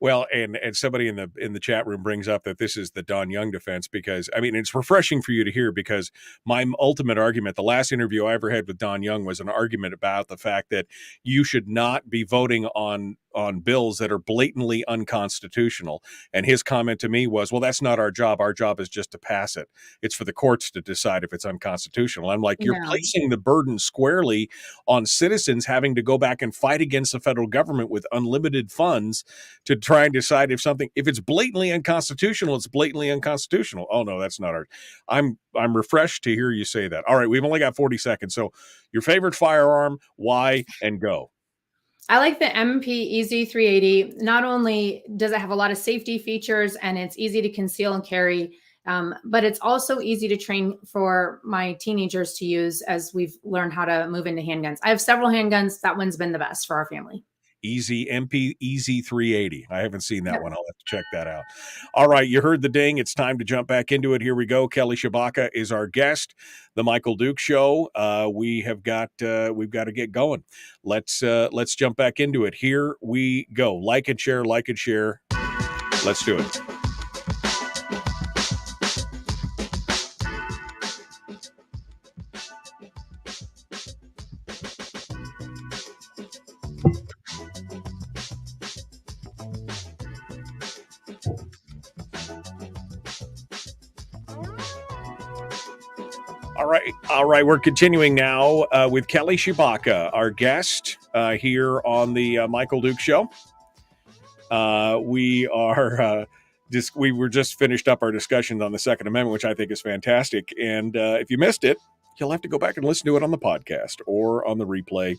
Well, and somebody in the chat room brings up that this is the Don Young defense, because I mean, it's refreshing for you to hear, because my ultimate argument, the last interview I ever had with Don Young, was an argument about the fact that you should not be voting on bills that are blatantly unconstitutional. And his comment to me was, well, that's not our job. Our job is just to pass it. It's for the courts to decide if it's unconstitutional. I'm like, you're placing the burden squarely on citizens having to go back and fight against the federal government with unlimited funds to try and decide if it's blatantly unconstitutional, it's blatantly unconstitutional. Oh no, that's not our. I'm refreshed to hear you say that. All right, we've only got 40 seconds. So your favorite firearm, why, and go. I like the MP EZ380. Not only does it have a lot of safety features and it's easy to conceal and carry, but it's also easy to train for my teenagers to use as we've learned how to move into handguns. I have several handguns. That one's been the best for our family. MP EZ380. I haven't seen that one. I'll have to check that out. All right, you heard the ding. It's time to jump back into it. Here we go. Kelly Tshibaka is our guest. The Michael Duke Show. We've got to get going. Let's jump back into it. Here we go. Like and share. Let's do it. All right. We're continuing now with Kelly Tshibaka, our guest here on the Michael Duke Show. We were just finished up our discussions on the Second Amendment, which I think is fantastic. And if you missed it, you'll have to go back and listen to it on the podcast or on the replay.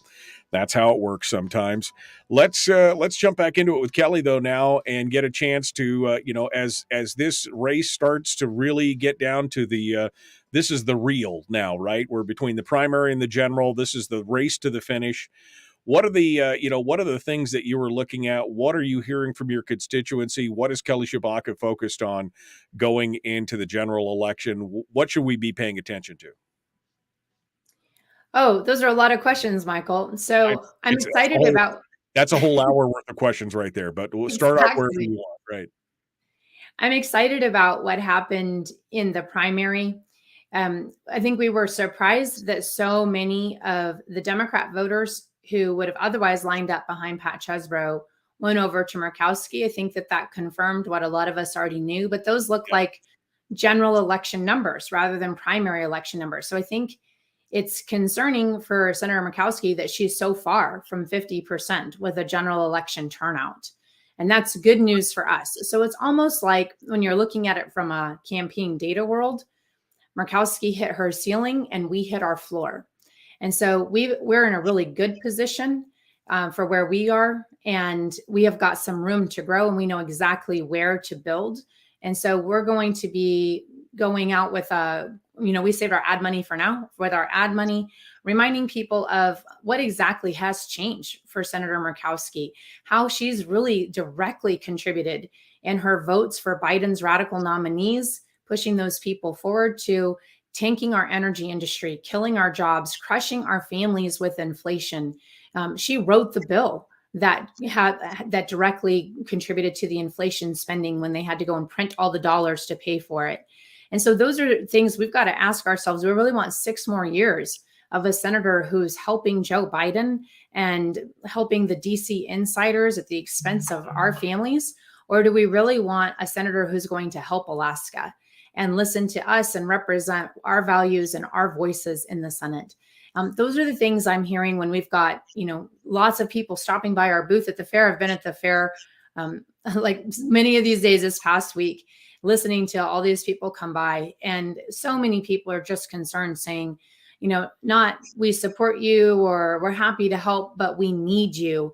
That's how it works sometimes. Let's jump back into it with Kelly though now and get a chance to as this race starts to really get down to the this is the real now, right? We're between the primary and the general. This is the race to the finish. What are the things that you were looking at? What are you hearing from your constituency? What is Kelly Tshibaka focused on going into the general election? What should we be paying attention to? Oh, those are a lot of questions, Michael. So I'm excited about. That's a whole hour worth of questions right there, but we'll start out wherever you want, right? I'm excited about what happened in the primary. I think we were surprised that so many of the Democrat voters who would have otherwise lined up behind Pat Chesbrough went over to Murkowski. I think that confirmed what a lot of us already knew, but those look like general election numbers rather than primary election numbers. So I think it's concerning for Senator Murkowski that she's so far from 50% with a general election turnout. And that's good news for us. So it's almost like when you're looking at it from a campaign data world, Murkowski hit her ceiling and we hit our floor. And so we're in a really good position for where we are. And we have got some room to grow and we know exactly where to build. And so we're going to be going out with we saved our ad money for now, with our ad money, reminding people of what exactly has changed for Senator Murkowski, how she's really directly contributed in her votes for Biden's radical nominees, pushing those people forward to tanking our energy industry, killing our jobs, crushing our families with inflation. She wrote the bill that directly contributed to the inflation spending when they had to go and print all the dollars to pay for it. And so those are things we've got to ask ourselves. We really want 6 more years of a senator who's helping Joe Biden and helping the DC insiders at the expense of our families? Or do we really want a senator who's going to help Alaska and listen to us and represent our values and our voices in the Senate? Those are the things I'm hearing when we've got, lots of people stopping by our booth at the fair. I've been at the fair like many of these days this past week, listening to all these people come by. And so many people are just concerned, saying, not we support you or we're happy to help, but we need you.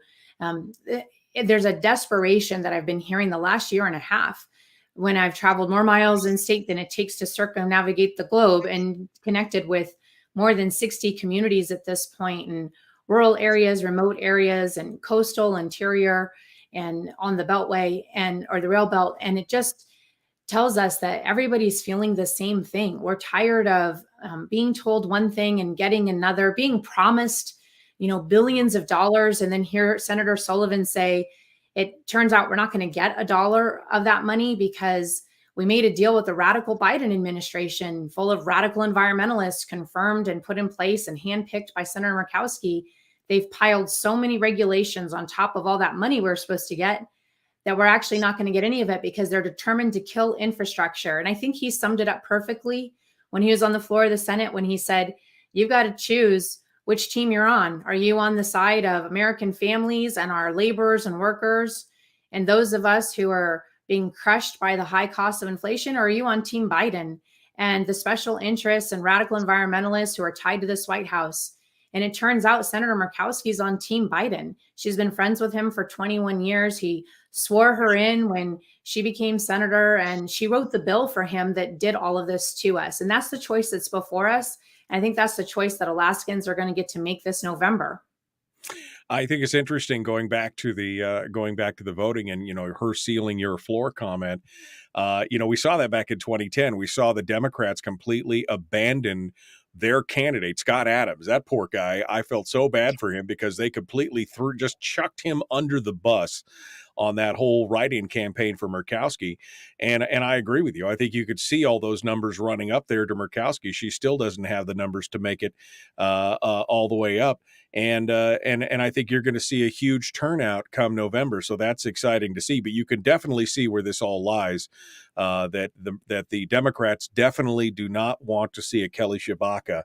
there's a desperation that I've been hearing the last year and a half when I've traveled more miles in state than it takes to circumnavigate the globe and connected with more than 60 communities at this point in rural areas, remote areas, and coastal, interior, and on the Beltway or the rail belt. And it just tells us that everybody's feeling the same thing. We're tired of being told one thing and getting another, being promised, billions of dollars. And then hear Senator Sullivan say, it turns out we're not going to get $1 of that money because we made a deal with the radical Biden administration full of radical environmentalists confirmed and put in place and handpicked by Senator Murkowski. They've piled so many regulations on top of all that money we're supposed to get that we're actually not going to get any of it because they're determined to kill infrastructure. And I think he summed it up perfectly when he was on the floor of the Senate, when he said, you've got to choose which team you're on. Are you on the side of American families and our laborers and workers and those of us who are being crushed by the high cost of inflation? Or are you on Team Biden and the special interests and radical environmentalists who are tied to this White House? And it turns out Senator Murkowski's on Team Biden. She's been friends with him for 21 years. He swore her in when she became senator, and she wrote the bill for him that did all of this to us. And that's the choice that's before us. And I think that's the choice that Alaskans are going to get to make this November. I think it's interesting going back to the voting and, her sealing your floor comment. We saw that back in 2010. We saw the Democrats completely abandon their candidate, Scott Adams. That poor guy, I felt so bad for him because they completely just chucked him under the bus on that whole write-in campaign for Murkowski. And I agree with you. I think you could see all those numbers running up there to Murkowski. She still doesn't have the numbers to make it all the way up. And I think you're going to see a huge turnout come November. So that's exciting to see. But you can definitely see where this all lies, that the Democrats definitely do not want to see a Kelly Tshibaka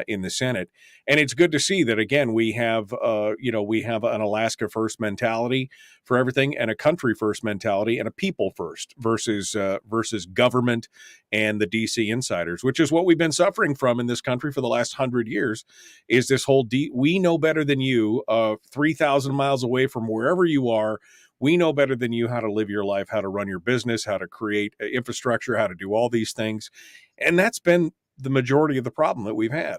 in the Senate. And it's good to see that, again, we have an Alaska first mentality for everything and a country first mentality and a people first versus government and the DC insiders, which is what we've been suffering from in this country for the last 100 years, is this whole we know better than you, 3,000 miles away from wherever you are. We know better than you how to live your life, how to run your business, how to create infrastructure, how to do all these things. And that's been the majority of the problem that we've had.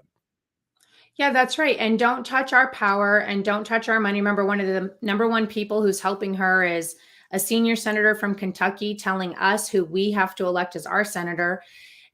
Yeah, that's right. And don't touch our power and don't touch our money. Remember, one of the number one people who's helping her is a senior senator from Kentucky telling us who we have to elect as our senator.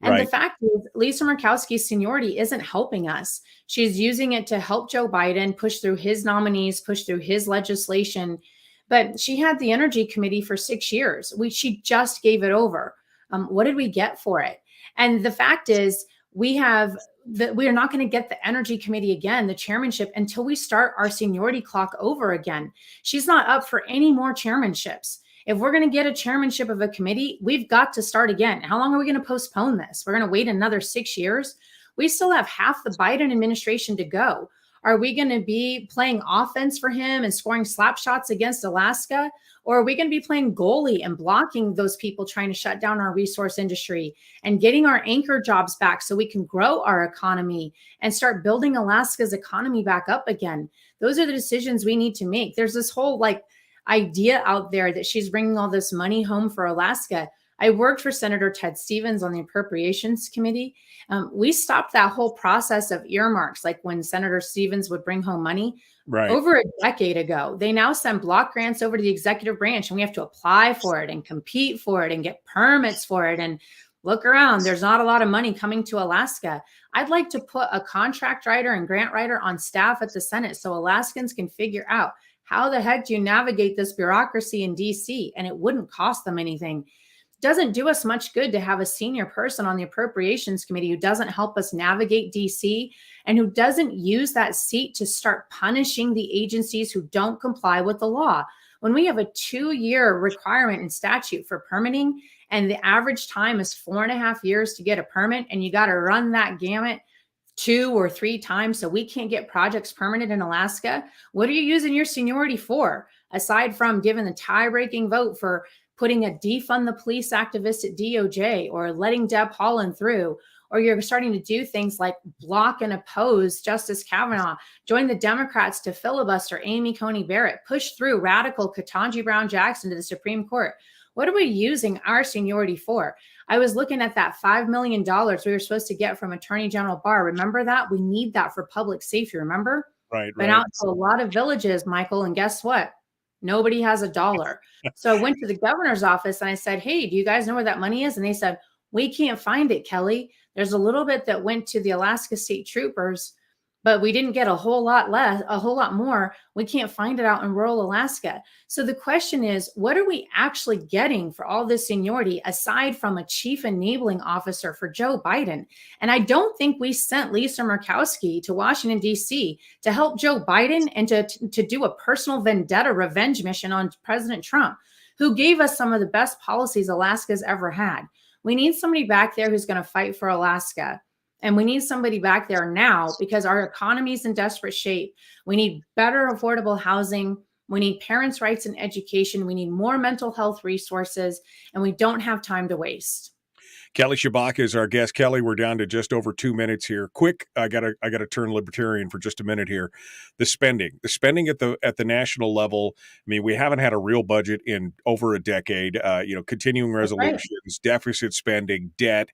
And Right. The fact is, Lisa Murkowski's seniority isn't helping us. She's using it to help Joe Biden push through his nominees, push through his legislation. But she had the Energy Committee for 6 years. She just gave it over. What did we get for it? And the fact is, we are not going to get the Energy Committee again, the chairmanship, until we start our seniority clock over again. She's not up for any more chairmanships. If we're going to get a chairmanship of a committee, we've got to start again. How long are we going to postpone this? We're going to wait another 6 years. We still have half the Biden administration to go. Are we going to be playing offense for him and scoring slap shots against Alaska? Or are we going to be playing goalie and blocking those people trying to shut down our resource industry and getting our anchor jobs back so we can grow our economy and start building Alaska's economy back up again? Those are the decisions we need to make. There's this whole idea out there that she's bringing all this money home for Alaska. I worked for Senator Ted Stevens on the Appropriations Committee. We stopped that whole process of earmarks, like when Senator Stevens would bring home money. Right. Over a decade ago. They now send block grants over to the executive branch, and we have to apply for it and compete for it and get permits for it. And look around, there's not a lot of money coming to Alaska. I'd like to put a contract writer and grant writer on staff at the Senate so Alaskans can figure out how the heck do you navigate this bureaucracy in DC, and it wouldn't cost them anything. Doesn't do us much good to have a senior person on the Appropriations Committee who doesn't help us navigate DC and who doesn't use that seat to start punishing the agencies who don't comply with the law. When we have a 2-year requirement in statute for permitting and the average time is 4.5 years to get a permit, and you got to run that gamut 2 or 3 times so we can't get projects permitted in Alaska, what are you using your seniority for? Aside from giving the tie-breaking vote for putting a defund the police activist at DOJ, or letting Deb Haaland through, or you're starting to do things like block and oppose Justice Kavanaugh, join the Democrats to filibuster Amy Coney Barrett, push through radical Ketanji Brown Jackson to the Supreme Court. What are we using our seniority for? I was looking at that $5 million we were supposed to get from Attorney General Barr. Remember that? We need that for public safety, remember? Right. Been out to a lot of villages, Michael, and guess what? Nobody has a dollar. So I went to the governor's office and I said, hey, do you guys know where that money is? And they said, we can't find it, Kelly. There's a little bit that went to the Alaska State Troopers, but we didn't get a whole lot more. We can't find it out in rural Alaska. So the question is, what are we actually getting for all this seniority aside from a chief enabling officer for Joe Biden? And I don't think we sent Lisa Murkowski to Washington, D.C. to help Joe Biden and to do a personal vendetta revenge mission on President Trump, who gave us some of the best policies Alaska's ever had. We need somebody back there who's going to fight for Alaska. And we need somebody back there now because our economy is in desperate shape. We need better affordable housing. We need parents' rights and education. We need more mental health resources, and we don't have time to waste. Kelly Tshibaka is our guest. Kelly, we're down to just over 2 minutes here. Quick, I gotta turn libertarian for just a minute here. The spending at the national level. I mean, we haven't had a real budget in over a decade. Continuing resolutions, deficit spending, debt.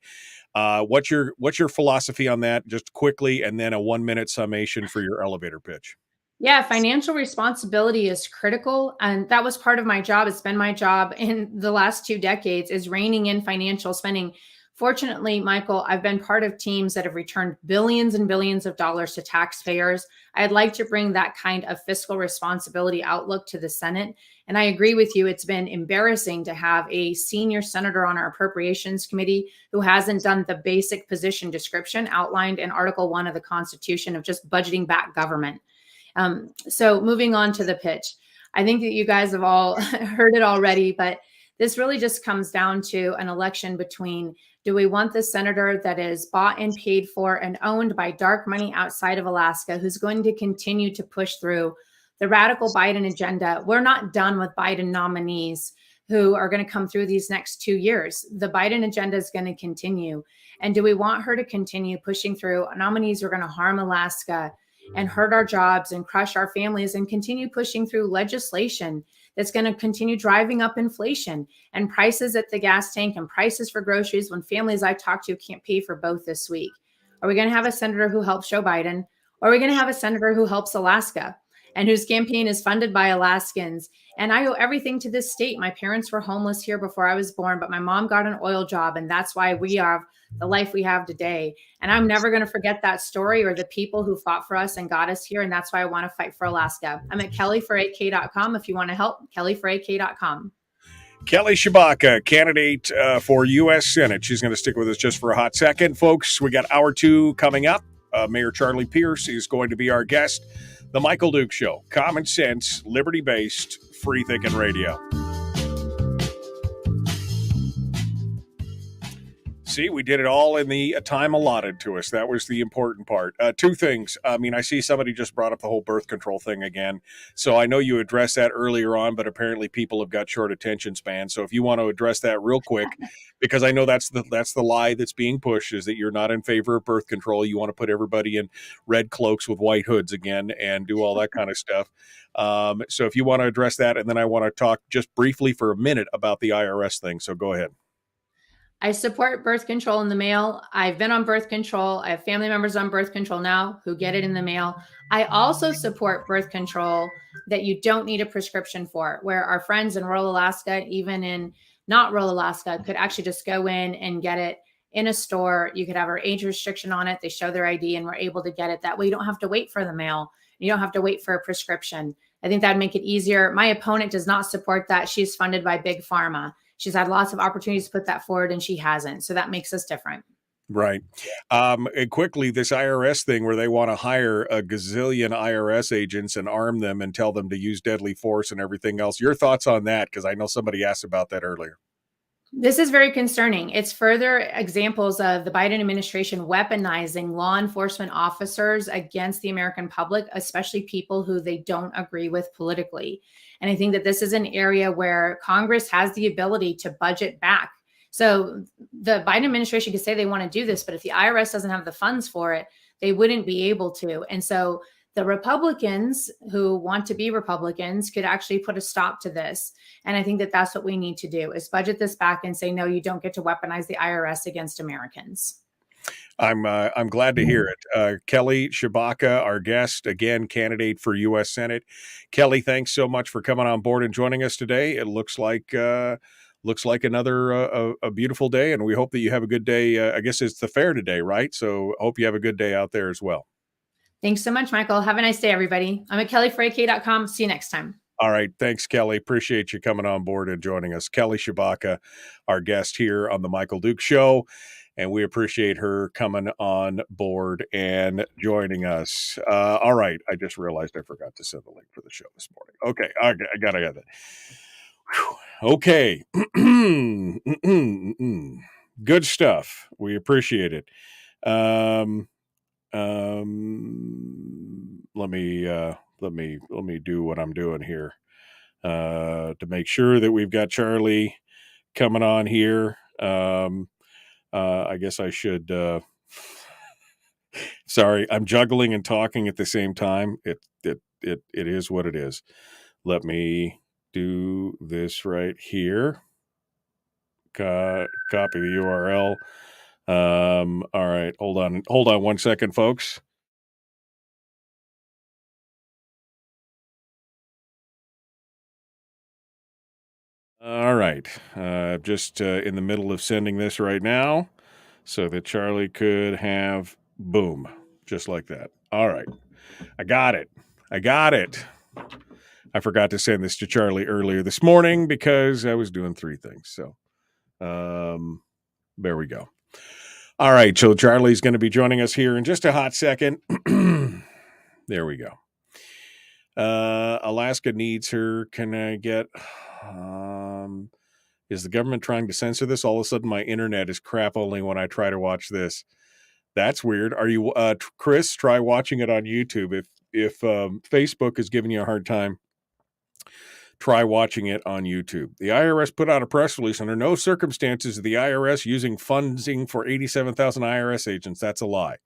What's your philosophy on that? Just quickly, and then a 1-minute summation for your elevator pitch. Yeah, financial responsibility is critical. And that was part of my job. It's been my job in the last 2 decades is reining in financial spending. Fortunately, Michael, I've been part of teams that have returned billions and billions of dollars to taxpayers. I'd like to bring that kind of fiscal responsibility outlook to the Senate. And I agree with you. It's been embarrassing to have a senior senator on our Appropriations Committee who hasn't done the basic position description outlined in Article 1 of the Constitution of just budgeting back government. So moving on to the pitch, I think that you guys have all heard it already, but this really just comes down to an election between, do we want the senator that is bought and paid for and owned by dark money outside of Alaska, who's going to continue to push through the radical Biden agenda? We're not done with Biden nominees who are going to come through these next 2 years. The Biden agenda is going to continue. And do we want her to continue pushing through nominees who are going to harm Alaska and hurt our jobs and crush our families and continue pushing through legislation that's going to continue driving up inflation and prices at the gas tank and prices for groceries when families I talk to can't pay for both this week? Are we going to have a senator who helps Joe Biden? Or are we going to have a senator who helps Alaska and whose campaign is funded by Alaskans? And I owe everything to this state. My parents were homeless here before I was born, but my mom got an oil job, and that's why we have the life we have today. And I'm never going to forget that story or the people who fought for us and got us here. And that's why I want to fight for Alaska. I'm at kellyforak.com. If you want to help, kellyforak.com. Kelly Tshibaka, candidate for US Senate. She's going to stick with us just for a hot second. Folks, we got hour 2 coming up. Mayor Charlie Pierce is going to be our guest. The Michael Duke Show. Common sense, liberty-based, free-thinking radio. See, we did it all in the time allotted to us. That was the important part. 2 things. I mean, I see somebody just brought up the whole birth control thing again. So I know you addressed that earlier on, but apparently people have got short attention spans. So if you want to address that real quick, because I know that's the lie that's being pushed, is that you're not in favor of birth control. You want to put everybody in red cloaks with white hoods again and do all that kind of stuff. So if you want to address that, and then I want to talk just briefly for a minute about the IRS thing. So go ahead. I support birth control in the mail. I've been on birth control. I have family members on birth control now who get it in the mail. I also support birth control that you don't need a prescription for, where our friends in rural Alaska, even in not rural Alaska, could actually just go in and get it in a store. You could have our age restriction on it. They show their ID and we're able to get it. That way you don't have to wait for the mail. You don't have to wait for a prescription. I think that'd make it easier. My opponent does not support that. She's funded by Big Pharma. She's had lots of opportunities to put that forward and she hasn't. So that makes us different. Right. And quickly, this IRS thing where they want to hire a gazillion IRS agents and arm them and tell them to use deadly force and everything else. Your thoughts on that? Because I know somebody asked about that earlier. This is very concerning. It's further examples of the Biden administration weaponizing law enforcement officers against the American public, especially people who they don't agree with politically. And I think that this is an area where Congress has the ability to budget back So the Biden administration could say they want to do this, but if the IRS doesn't have the funds for it, they wouldn't be able to. And so the Republicans who want to be Republicans could actually put a stop to this. And I think that that's what we need to do, is budget this back and say, no, you don't get to weaponize the IRS against Americans. I'm glad to hear it. Kelly Tshibaka, our guest, again, candidate for US Senate. Kelly, thanks so much for coming on board and joining us today. It looks like another a beautiful day, and we hope that you have a good day. I guess it's the fair today, right? So I hope you have a good day out there as well. Thanks so much, Michael. Have a nice day, everybody. I'm at kellyfreyk.com. See you next time. All right. Thanks, Kelly. Appreciate you coming on board and joining us. Kelly Tshibaka, our guest here on the Michael Duke Show. And we appreciate her coming on board and joining us. All right. I just realized I forgot to send the link for the show this morning. Okay. I got it. Okay. Good stuff. We appreciate it. Let me do what I'm doing here to make sure that we've got Charlie coming on here. I guess I should. Sorry, I'm juggling and talking at the same time. It is what it is. Let me do this right here. Copy the URL. All right, hold on 1 second, folks. All right, just in the middle of sending this right now so that Charlie could have boom, just like that. All right, I got it. I forgot to send this to Charlie earlier this morning because I was doing three things. So there we go. All right, so Charlie's going to be joining us here in just a hot second. There we go. Alaska needs her. Can I get... is the government trying to censor this? All of a sudden, my internet is crap only when I try to watch this. That's weird. Are you, Chris? Try watching it on YouTube. If Facebook is giving you a hard time, try watching it on YouTube. The IRS put out a press release. Under no circumstances is the IRS using funding for 87,000 IRS agents. That's a lie.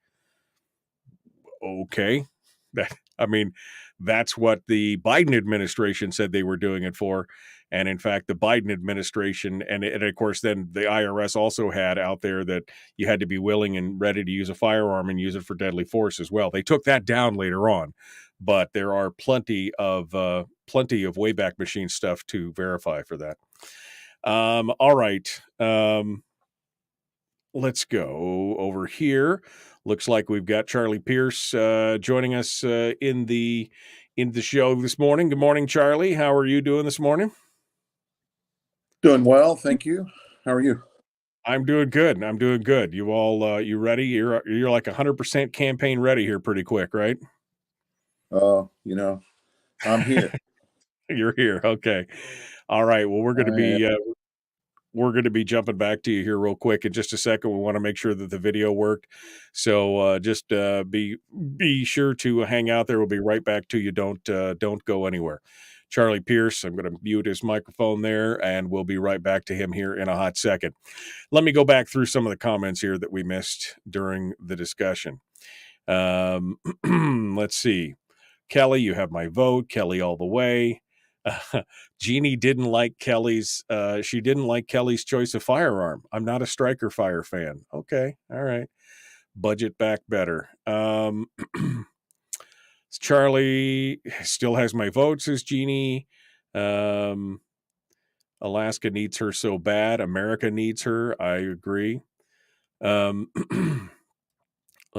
Okay, that's what the Biden administration said they were doing it for. And in fact, the Biden administration, and of course, then the IRS also had out there that you had to be willing and ready to use a firearm and use it for deadly force as well. They took that down later on, but there are plenty of Wayback Machine stuff to verify for that. All right. Let's go over here. Looks like we've got Charlie Pierce joining us in the show this morning. Good morning, Charlie. How are you doing this morning? Doing well, thank you. How are you? I'm doing good. You all, you ready? You're like 100% campaign ready here pretty quick, right? I'm here. You're here. Okay. All right. Well, we're going to be jumping back to you here real quick in just a second. We want to make sure that the video worked. So just be sure to hang out there. We'll be right back to you. Don't go anywhere. Charlie Pierce, I'm going to mute his microphone there, and we'll be right back to him here in a hot second. Let me go back through some of the comments here that we missed during the discussion. Let's see. Kelly, you have my vote. Kelly all the way. Jeannie didn't like Kelly's choice of firearm. I'm not a striker fire fan. Okay. All right. Budget back better. Charlie still has my vote, says Jeannie. Alaska needs her so bad. America needs her. I agree. Let's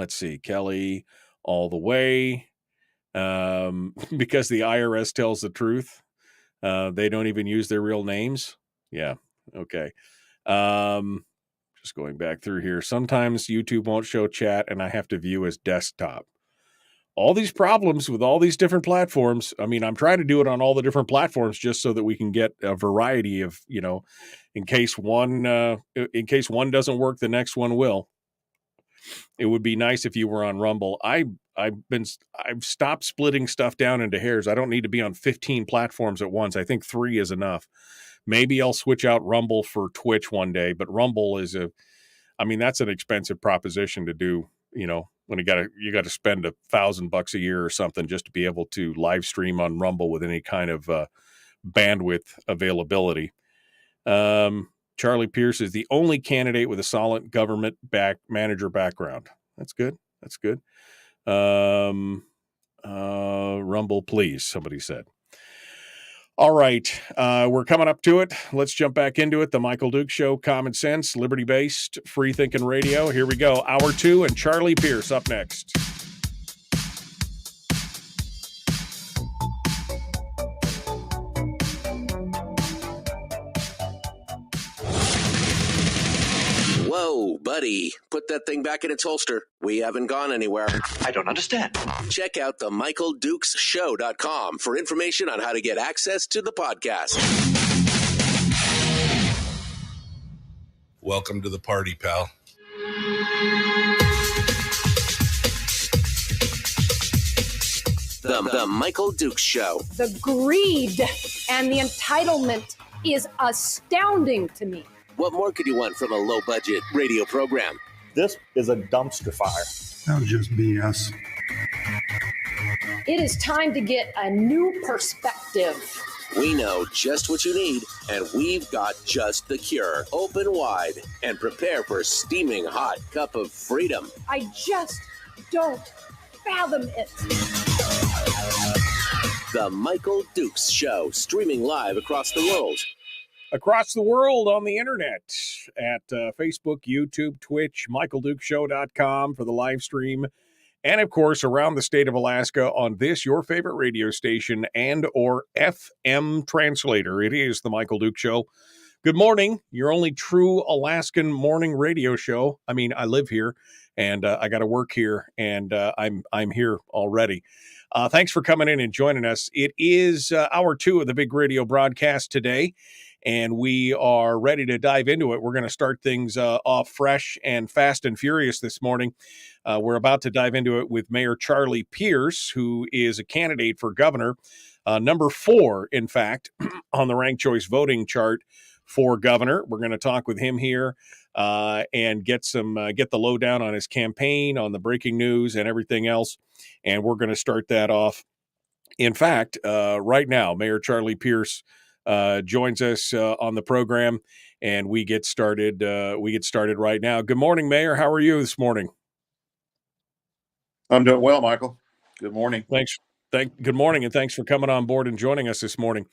see. Kelly all the way. Because the IRS tells the truth. They don't even use their real names. Yeah. Okay. Just going back through here. Sometimes YouTube won't show chat and I have to view as desktop. All these problems with all these different platforms. I mean, I'm trying to do it on all the different platforms just so that we can get a variety of, in case one doesn't work, the next one will. It would be nice if you were on Rumble. I've stopped splitting stuff down into hairs. I don't need to be on 15 platforms at once. I think 3 is enough Maybe I'll switch out Rumble for Twitch one day, but Rumble is that's an expensive proposition to do, when you got to spend $1,000 a year or something just to be able to live stream on Rumble with any kind of bandwidth availability. Charlie Pierce is the only candidate with a solid government manager background. That's good. Rumble, please, somebody said. All right. We're coming up to it. Let's jump back into it. The Michael Duke Show, common sense, liberty-based, free-thinking radio. Here we go. Hour 2 and Charlie Pierce up next. Whoa, buddy. Put that thing back in its holster. We haven't gone anywhere. I don't understand. Check out the MichaelDukesShow.com for information on how to get access to the podcast. Welcome to the party, pal. The Michael Dukes Show. The greed and the entitlement is astounding to me. What more could you want from a low-budget radio program? This is a dumpster fire. That was just BS. It is time to get a new perspective. We know just what you need, and we've got just the cure. Open wide and prepare for a steaming hot cup of freedom. I just don't fathom it. The Michael Dukes Show, streaming live across the world. Across the world on the internet at Facebook, YouTube, Twitch, MichaelDukesShow.com for the live stream. And, of course, around the state of Alaska on this, your favorite radio station and or FM translator. It is the Michael Duke Show. Good morning. Your only true Alaskan morning radio show. I mean, I live here, and I got to work here, and I'm here already. Thanks for coming in and joining us. It is hour 2 of the big radio broadcast today, and we are ready to dive into it. We're going to start things off fresh and fast and furious this morning. We're about to dive into it with Mayor Charlie Pierce, who is a candidate for governor, number 4, in fact, on the ranked choice voting chart for governor. We're going to talk with him here and get the lowdown on his campaign, on the breaking news and everything else. And we're going to start that off. In fact, right now, Mayor Charlie Pierce joins us on the program, and we get started right now. Good morning, Mayor. How are you this morning? I'm doing well, Michael. Good morning. Thanks. Good morning, and thanks for coming on board and joining us this morning.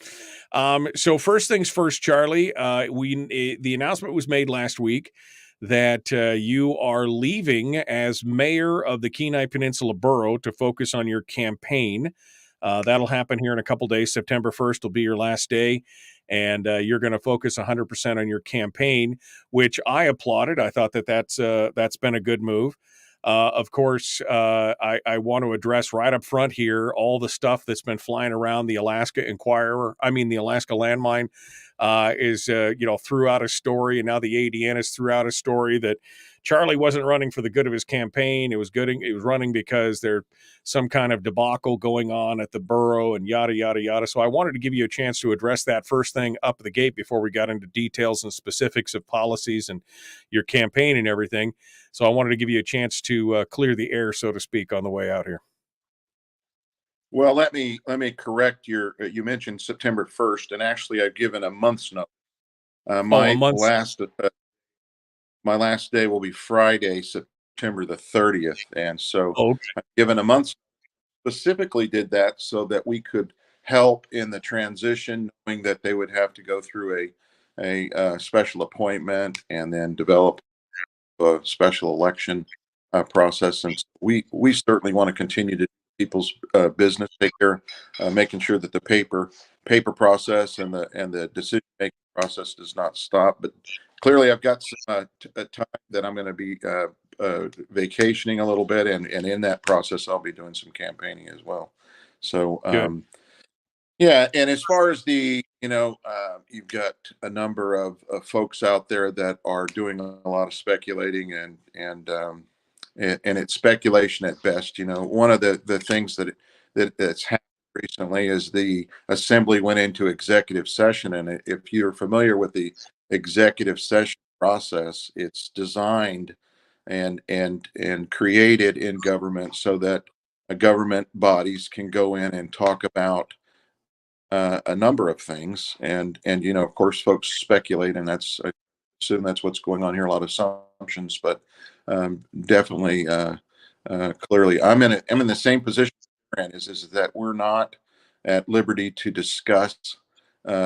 So first things first, Charlie, the announcement was made last week that you are leaving as mayor of the Kenai Peninsula Borough to focus on your campaign. That'll happen here in a couple days. September 1st will be your last day, and you're going to focus 100% on your campaign, which I applauded. I thought that's been a good move. Of course, I want to address right up front here all the stuff that's been flying around. The Alaska landmine is threw out a story, and now the ADN has threw out a story that Charlie wasn't running for the good of his campaign. It was running because there's some kind of debacle going on at the borough and yada, yada, yada. So I wanted to give you a chance to address that first thing up the gate before we got into details and specifics of policies and your campaign and everything. So I wanted to give you a chance to clear the air, so to speak, on the way out here. Well, let me correct you mentioned September 1st, and actually I've given a month's notice. My last day will be Friday, September the 30th. And so I've given a month, specifically did that so that we could help in the transition, knowing that they would have to go through a special appointment and then develop a special election process. And so we certainly want to continue to do people's business, take care, making sure that the paper process and the decision-making process does not stop. But clearly, I've got some time that I'm going to be vacationing a little bit, and in that process, I'll be doing some campaigning as well. So, yeah. And as far as you've got a number of folks out there that are doing a lot of speculating, and it's speculation at best. One of the things that's happened recently is the assembly went into executive session. And if you're familiar with the executive session process, it's designed and created in government so that government bodies can go in and talk about a number of things. And of course, folks speculate, and I assume that's what's going on here. A lot of assumptions, but definitely, clearly, I'm in the same position. Is that we're not at liberty to discuss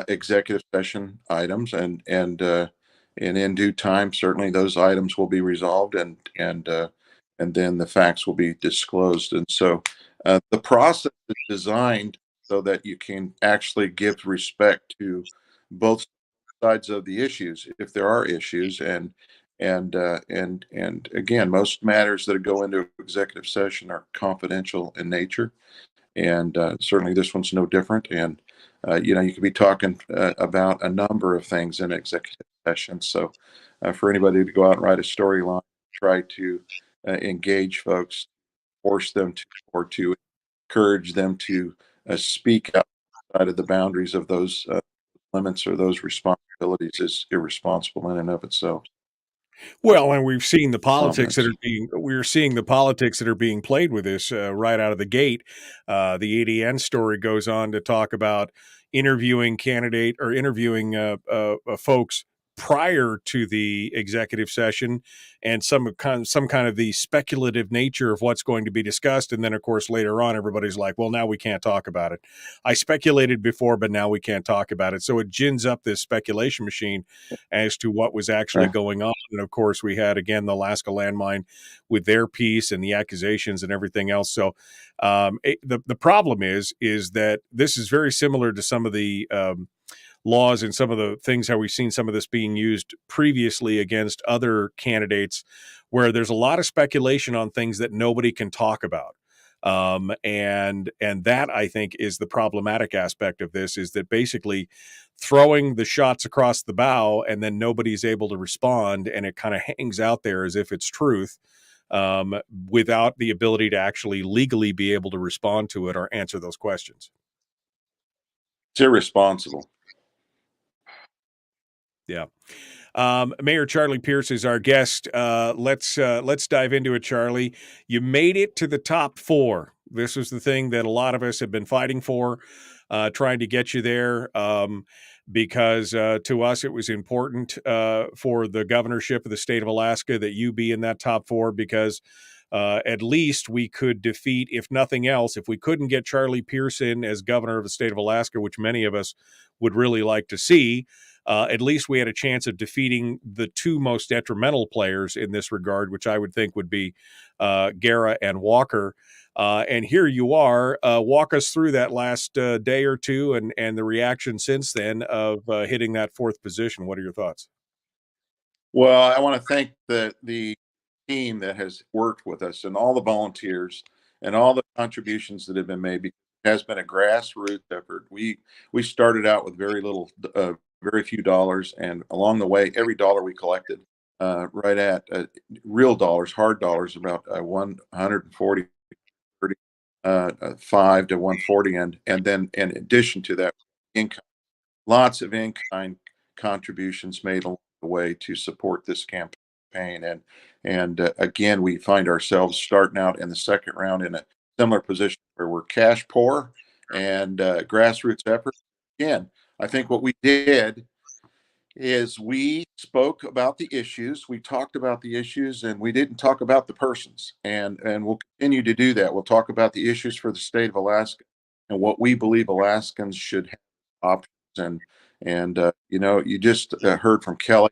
executive session items, and in due time, certainly those items will be resolved, and then the facts will be disclosed. And so, the process is designed so that you can actually give respect to both sides of the issues, if there are issues. And again, most matters that go into executive session are confidential in nature, and certainly this one's no different. And you could be talking about a number of things in executive session. So for anybody to go out and write a storyline, try to engage folks, force them to, or to encourage them to speak outside of the boundaries of those limits or those responsibilities is irresponsible in and of itself. Well, and we've seen the politics that Comments. are being we're seeing the politics that are being played with this right out of the gate. The ADN story goes on to talk about interviewing folks prior to the executive session, and some kind of the speculative nature of what's going to be discussed. And then, of course, later on, everybody's like, well, now we can't talk about it. I speculated before, but now we can't talk about it. So it gins up this speculation machine as to what was actually Right. going on. And of course, we had again the Alaska landmine with their piece and the accusations and everything else. So the problem is that this is very similar to some of the laws and some of the things how we've seen some of this being used previously against other candidates, where there's a lot of speculation on things that nobody can talk about. And that, I think, is the problematic aspect of this, is that basically throwing the shots across the bow and then nobody's able to respond, and it kind of hangs out there as if it's truth, without the ability to actually legally be able to respond to it or answer those questions. It's irresponsible. Yeah. Mayor Charlie Pierce is our guest. Let's dive into it, Charlie. You made it to the top 4. This was the thing that a lot of us have been fighting for, trying to get you there, because to us it was important for the governorship of the state of Alaska that you be in that top 4, because at least we could defeat, if nothing else, if we couldn't get Charlie Pearson as governor of the state of Alaska, which many of us would really like to see. At least we had a chance of defeating the 2 most detrimental players in this regard, which I would think would be Guerra and Walker. And here you are. Walk us through that last day or two and the reaction since then of hitting that 4th position. What are your thoughts? Well, I want to thank the team that has worked with us, and all the volunteers and all the contributions that have been made, because it has been a grassroots effort. We started out with very few dollars, and along the way, every dollar we collected, right at real dollars, hard dollars, about 140, 30, 5 to 140, and then in addition to that, income, lots of in-kind contributions made along the way to support this campaign. And again, we find ourselves starting out in the second round in a similar position where we're cash poor and grassroots effort. Again, I think what we did is we spoke about the issues, we talked about the issues, and we didn't talk about the persons. And we'll continue to do that. We'll talk about the issues for the state of Alaska and what we believe Alaskans should have options. And you just heard from Kelly,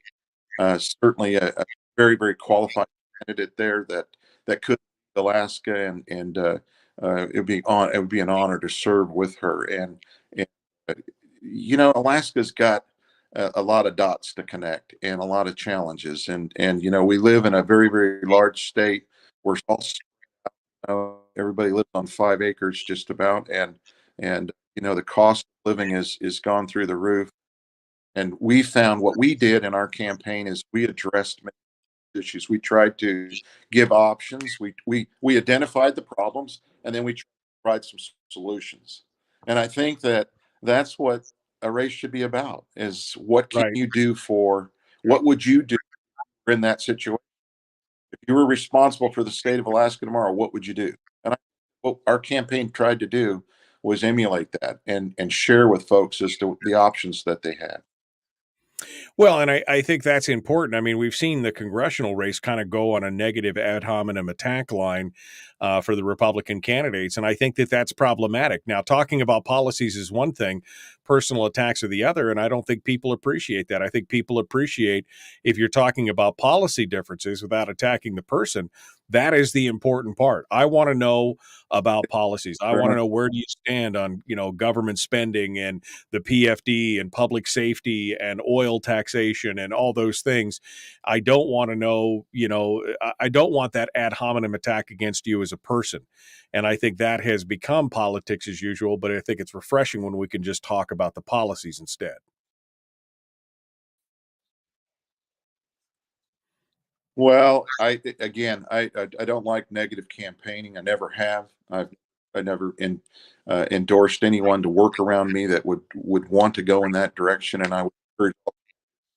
certainly a very, very qualified candidate there that could lead Alaska, and it would be an honor to serve with her. And Alaska's got a lot of dots to connect and a lot of challenges, and we live in a very, very large state. We're all everybody lives on 5 acres just about, and the cost of living is gone through the roof. And we found what we did in our campaign is we addressed many issues. We tried to give options. We identified the problems, and then we tried to provide some solutions. And I think that that's what a race should be about: is what can Right. you do for, what would you do in that situation? If you were responsible for the state of Alaska tomorrow, what would you do? And what our campaign tried to do was emulate that and share with folks as to the options that they had. Well, and I think that's important. I mean, we've seen the congressional race kind of go on a negative ad hominem attack line for the Republican candidates. And I think that that's problematic. Now, talking about policies is one thing, personal attacks are the other. And I don't think people appreciate that. I think people appreciate if you're talking about policy differences without attacking the person. That is the important part. I want to know about policies. I want to know, where do you stand on, government spending and the PFD and public safety and oil taxation and all those things. I don't want to know, I don't want that ad hominem attack against you as a person. And I think that has become politics as usual, but I think it's refreshing when we can just talk about the policies instead. Well, I don't like negative campaigning. I never have. I never endorsed anyone to work around me that would want to go in that direction. And I would encourage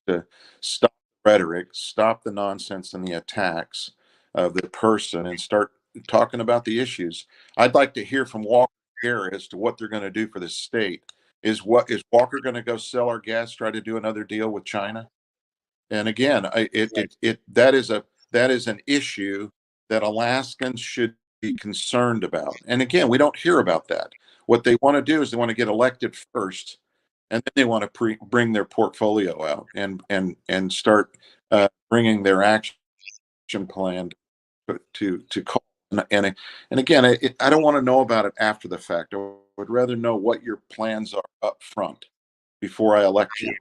to stop the rhetoric, stop the nonsense and the attacks of the person, and start talking about the issues. I'd like to hear from Walker here as to what they're going to do for the state. Is Walker going to go sell our gas, try to do another deal with China? And again, that is an issue that Alaskans should be concerned about. And again, we don't hear about that. What they want to do is they want to get elected first, and then they want to bring their portfolio out and start bringing their action plan to call. And again, I don't want to know about it after the fact. I would rather know what your plans are up front before I elect you.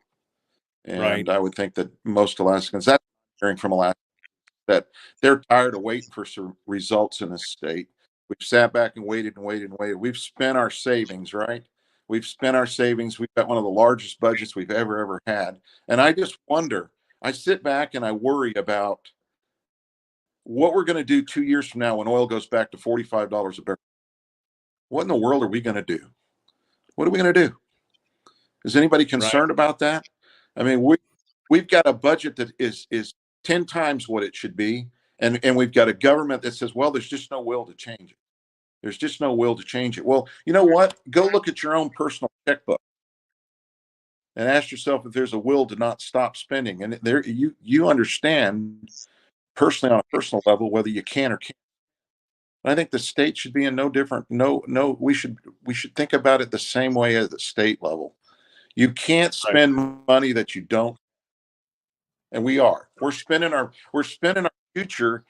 And Right. I would think that most Alaskans, that's hearing from Alaska, that they're tired of waiting for some results in the state. We've sat back and waited and waited and waited. We've spent our savings, right? We've spent our savings. We've got one of the largest budgets we've ever had. And I just wonder, I sit back and I worry about what we're going to do 2 years from now when oil goes back to $45 a barrel. What in the world are we going to do? What are we going to do? Is anybody concerned about that? I mean, we've got a budget that is 10 times what it should be, and we've got a government that says, well, there's just no will to change it. There's just no will to change it. Well, you know what? Go look at your own personal checkbook and ask yourself if there's a will to not stop spending. And there, you understand personally, on a personal level, whether you can or can't. And I think the state should be in no different. No, we should think about it the same way as the state level. You can't spend money that you don't, and we're spending our future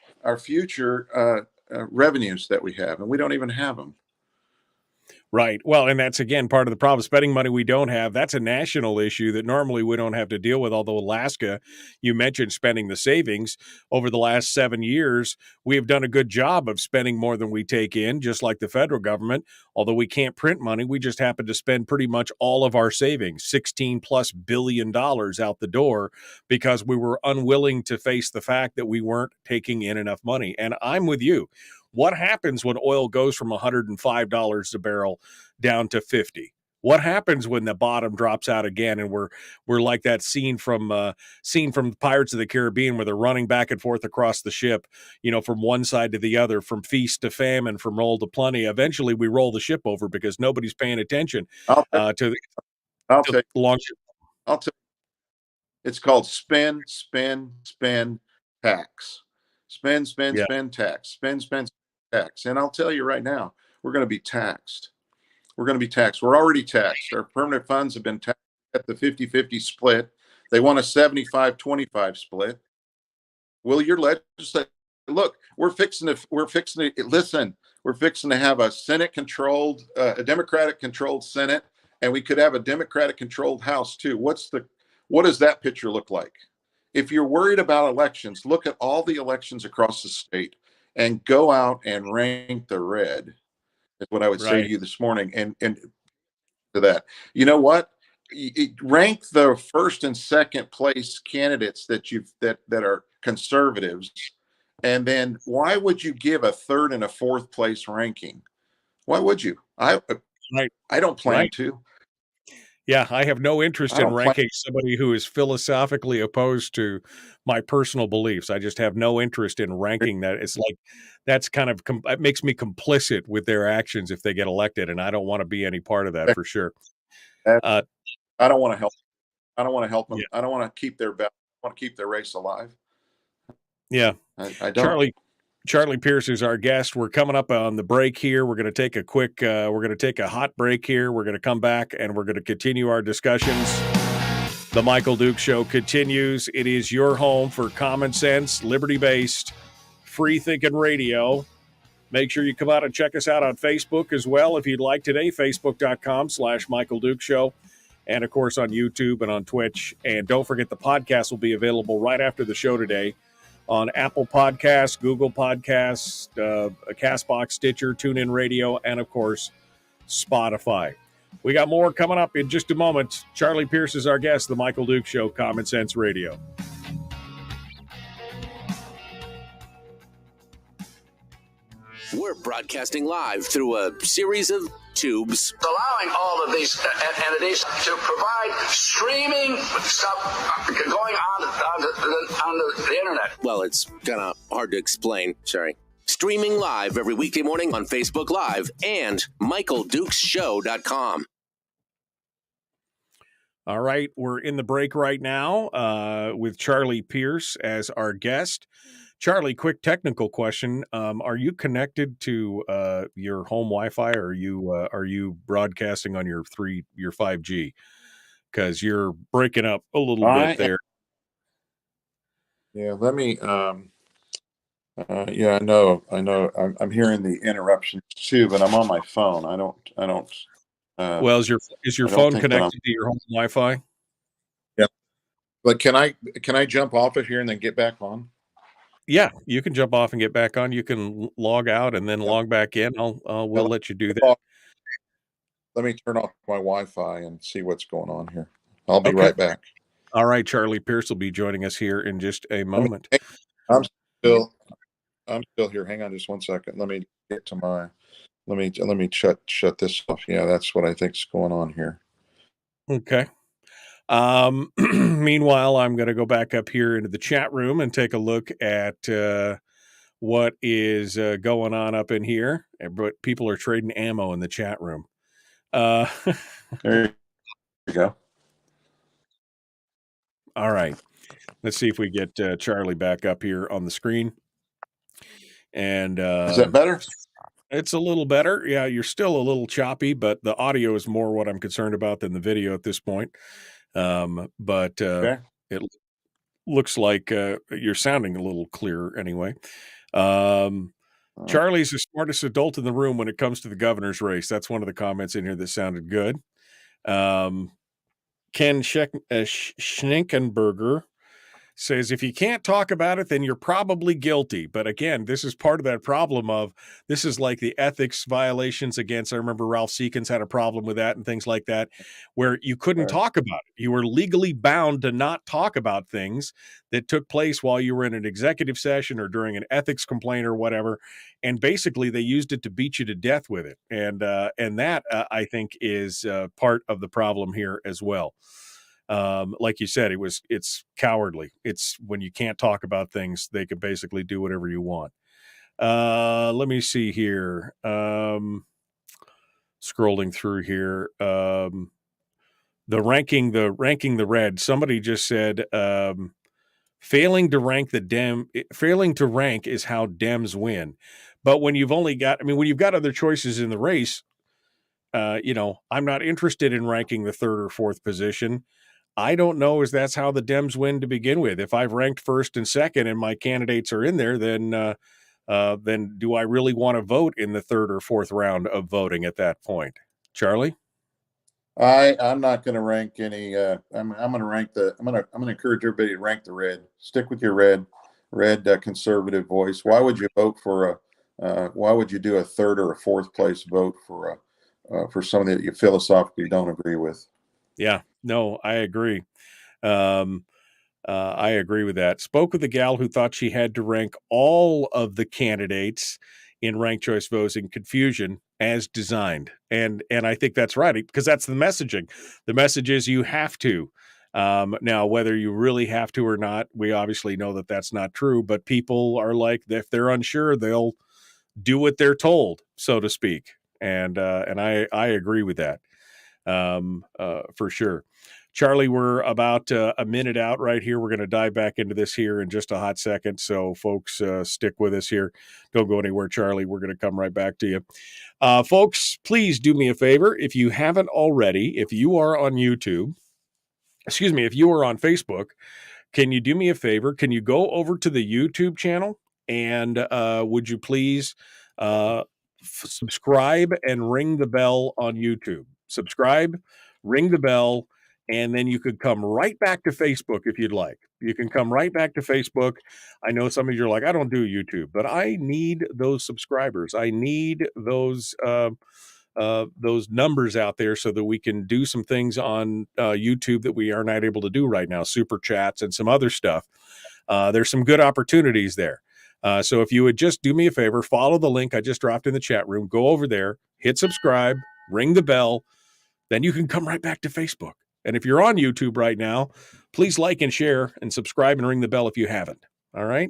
revenues that we have, and we don't even have them. Right. Well, and that's, again, part of the problem. Spending money we don't have, that's a national issue that normally we don't have to deal with. Although Alaska, you mentioned spending the savings. Over the last 7 years, we have done a good job of spending more than we take in, just like the federal government. Although we can't print money, we just happen to spend pretty much all of our savings, $16+ billion out the door, because we were unwilling to face the fact that we weren't taking in enough money. And I'm with you. What happens when oil goes from $105 a barrel down to 50? What happens when the bottom drops out again and we're like that scene from Pirates of the Caribbean, where they're running back and forth across the ship, from one side to the other, from feast to famine, from roll to plenty. Eventually, we roll the ship over because nobody's paying attention I'll to take. long. I'll take. It's called spend, tax. Spend, Yeah. tax. Spend, tax. And I'll tell you right now, we're going to be taxed. We're going to be taxed. We're already taxed. Our permanent funds have been taxed at the 50-50 split. They want a 75-25 split. Will your legislature look? We're fixing to listen. We're fixing to have a Senate controlled, a Democratic controlled Senate, and we could have a Democratic controlled House too. What does that picture look like? If you're worried about elections, look at all the elections across the state and go out and rank the red. Is what I would say to you this morning. And to that, you know what? Rank the first and second place candidates that are conservatives, and then why would you give a third and a fourth place ranking? Why would you? Right. I don't plan Right. to. Yeah, I have no interest I in don't plan. ranking somebody who is philosophically opposed to my personal beliefs. I just have no interest in ranking that. It's like that's kind of it makes me complicit with their actions if they get elected, and I don't want to be any part of that for sure. Uh, I don't want to help. I don't want to help yeah, them. I don't want to keep their. I want to keep their race alive. yeah. I don't. Charlie Pierce is our guest. We're coming up on the break here. We're going to take a quick. We're going to take a hot break here. We're going to come back and we're going to continue our discussions. The Michael Duke Show continues. It is your home for common sense, liberty-based, free-thinking radio. Make sure you come out and check us out on Facebook as well if you'd like today, facebook.com/Michael Duke Show, and, of course, on YouTube and on Twitch. And don't forget the podcast will be available right after the show today on Apple Podcasts, Google Podcasts, CastBox, Stitcher, TuneIn Radio, and, of course, Spotify. We got more coming up in just a moment. Charlie Pierce is our guest, The Michael Duke Show, Common Sense Radio. We're broadcasting live through a series of tubes. Allowing all of these entities to provide streaming stuff going on the internet. Well, it's kind of hard to explain. Sorry. Streaming live every weekday morning on Facebook Live and MichaelDukesShow.com. All right, we're in the break right now with Charlie Pierce as our guest. Charlie, quick technical question: are you connected to your home Wi-Fi, or are you broadcasting on your 5G? Because you're breaking up a little bit there. Yeah, let me. Yeah, I know. I'm hearing the interruptions too, but I'm on my phone. I don't. Well, is your phone connected to your home Wi-Fi? Yeah, but can I jump off it here and then get back on? Yeah, you can jump off and get back on. You can log out and then log back in. We'll let you do that. Let me turn off my Wi-Fi and see what's going on here. I'll be right back. All right, Charlie Pierce will be joining us here in just a moment. I'm still here. Hang on just one second. Let me get to my. Let me shut this off. Yeah, that's what I think's going on here. Okay. Meanwhile, I'm going to go back up here into the chat room and take a look at what is going on up in here. But people are trading ammo in the chat room. There you go. All right. Let's see if we get Charlie back up here on the screen. And is that better? It's a little better. Yeah, you're still a little choppy, but the audio is more what I'm concerned about than the video at this point. But okay. It looks like you're sounding a little clearer anyway. Charlie's the smartest adult in the room when it comes to the governor's race. That's one of the comments in here that sounded good. Ken Schnenkenberger says, if you can't talk about it, then you're probably guilty. But again, this is part of that problem of this is like the ethics violations against, I remember Ralph Seekins had a problem with that and things like that, where you couldn't talk about it. You were legally bound to not talk about things that took place while you were in an executive session or during an ethics complaint or whatever. And basically they used it to beat you to death with it. And that I think is part of the problem here as well. Like you said, it's cowardly. It's when you can't talk about things, they can basically do whatever you want. Let me see here. Scrolling through here. The ranking the red. Somebody just said, failing to rank is how Dems win. But when you've got other choices in the race, I'm not interested in ranking the third or fourth position. I don't know if that's how the Dems win to begin with. If I've ranked first and second and my candidates are in there, then do I really want to vote in the third or fourth round of voting at that point? Charlie? I'm not going to rank any. I'm going to rank I'm going to encourage everybody to rank the red. Stick with your red conservative voice. Why would you vote for why would you do a third or a fourth place vote for something that you philosophically don't agree with? Yeah, no, I agree. I agree with that. Spoke with a gal who thought she had to rank all of the candidates in ranked choice voting. Confusion. as designed. And I think that's right, because that's the messaging. The message is you have to. Now, whether you really have to or not, we obviously know that that's not true, but people are like, if they're unsure, they'll do what they're told, so to speak. And I agree with that, for sure. Charlie, we're about a minute out right here. We're going to dive back into this here in just a hot second. So folks, stick with us here. Don't go anywhere, Charlie. We're going to come right back to you. Folks, please do me a favor. If you haven't already, if you are on YouTube, if you are on Facebook, can you do me a favor? Can you go over to the YouTube channel and would you please subscribe and ring the bell on YouTube? Subscribe, ring the bell, and then you could come right back to Facebook if you'd like. You can come right back to Facebook. I know some of you are like, I don't do YouTube, but I need those subscribers. I need those numbers out there so that we can do some things on YouTube that we are not able to do right now, super chats and some other stuff. There's some good opportunities there. So if you would just do me a favor, follow the link I just dropped in the chat room, go over there, hit subscribe, ring the bell, then you can come right back to Facebook. And if you're on YouTube right now, please like and share and subscribe and ring the bell if you haven't. All right.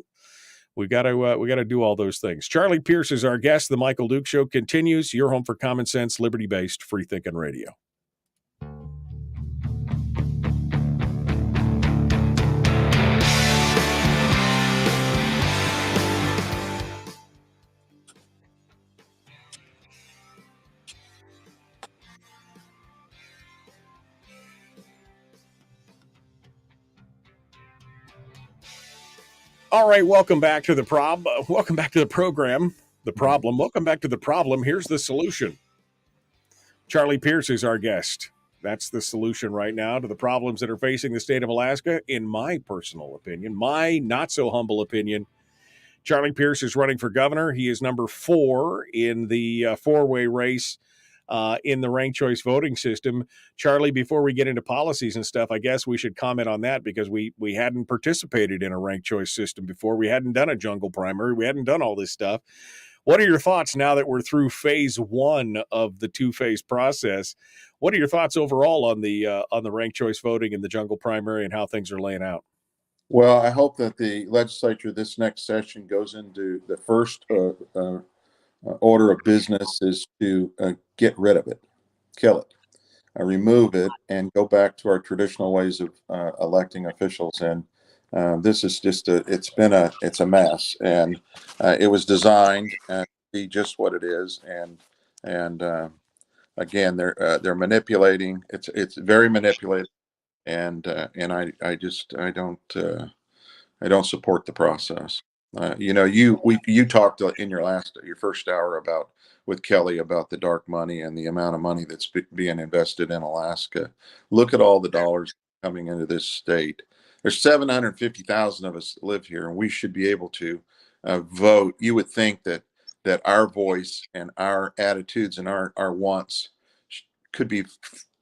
We got to do all those things. Charlie Pierce is our guest. The Michael Duke Show continues. Your home for common sense, liberty-based, free-thinking radio. All right, welcome back to the welcome back to the program. The problem. Welcome back to the problem. Here's the solution. Charlie Pierce is our guest. That's the solution right now to the problems that are facing the state of Alaska, in my personal opinion, my not so humble opinion. Charlie Pierce is running for governor. He is number 4 in the four-way race in the ranked choice voting system. Charlie, before we get into policies and stuff, I guess we should comment on that because we hadn't participated in a ranked choice system before. We hadn't done a jungle primary. We hadn't done all this stuff. What are your thoughts now that we're through phase 1 of the 2-phase process? What are your thoughts overall on the ranked choice voting in the jungle primary and how things are laying out? Well, I hope that the legislature this next session goes into the first order of business is to get rid of it, kill it, remove it, and go back to our traditional ways of electing officials. And this is just it's a mess, and it was designed to be just what it is. And again, they're manipulating. It's very manipulative, and I don't support the process. You talked in your first hour with Kelly about the dark money and the amount of money that's being invested in Alaska. Look at all the dollars coming into this state. There's 750,000 of us that live here, and we should be able to vote. You would think that our voice and our attitudes and our wants could be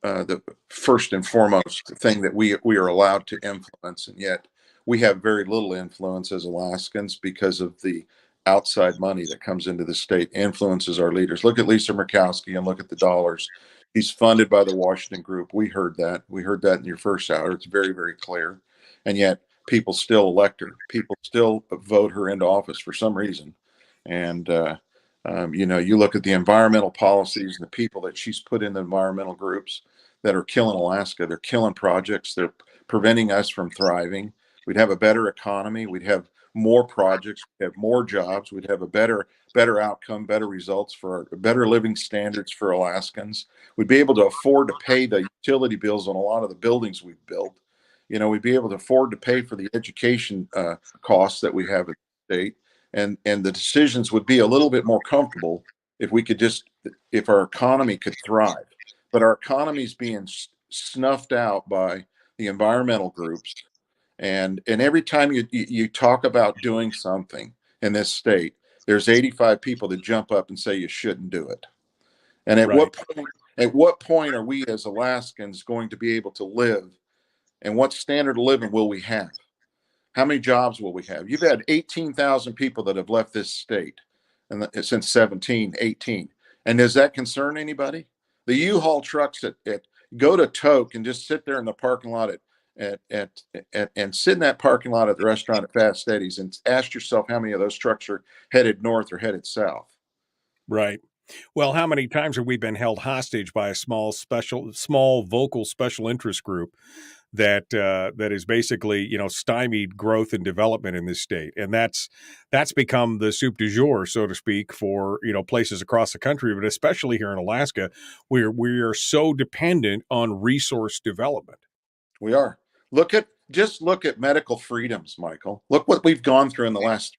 the first and foremost thing that we are allowed to influence, and yet we have very little influence as Alaskans because of the outside money that comes into the state influences our leaders. Look at Lisa Murkowski and look at the dollars. He's funded by the Washington Group. We heard that. We heard that in your first hour. It's very, very clear. And yet people still elect her. People still vote her into office for some reason. And, you look at the environmental policies and the people that she's put in the environmental groups that are killing Alaska. They're killing projects. They're preventing us from thriving. We'd have a better economy. We'd have more projects. We'd have more jobs. We'd have a better outcome, better results better living standards for Alaskans. We'd be able to afford to pay the utility bills on a lot of the buildings we've built. We'd be able to afford to pay for the education costs that we have in the state. And the decisions would be a little bit more comfortable if our economy could thrive. But our economy is being snuffed out by the environmental groups. And every time you talk about doing something in this state, there's 85 people that jump up and say you shouldn't do it. And at what point are we as Alaskans going to be able to live? And what standard of living will we have? How many jobs will we have? You've had 18,000 people that have left this state since 18. And does that concern anybody? The U-Haul trucks that go to Toke and just sit there in the parking lot and sit in that parking lot at the restaurant at Fast Eddie's and ask yourself how many of those trucks are headed north or headed south. Right. Well, how many times have we been held hostage by a small vocal special interest group that is basically, you know, stymied growth and development in this state? And that's become the soup du jour, so to speak, for, you know, places across the country, but especially here in Alaska, where we are so dependent on resource development. We are. Look at medical freedoms, Michael. Look what we've gone through in the last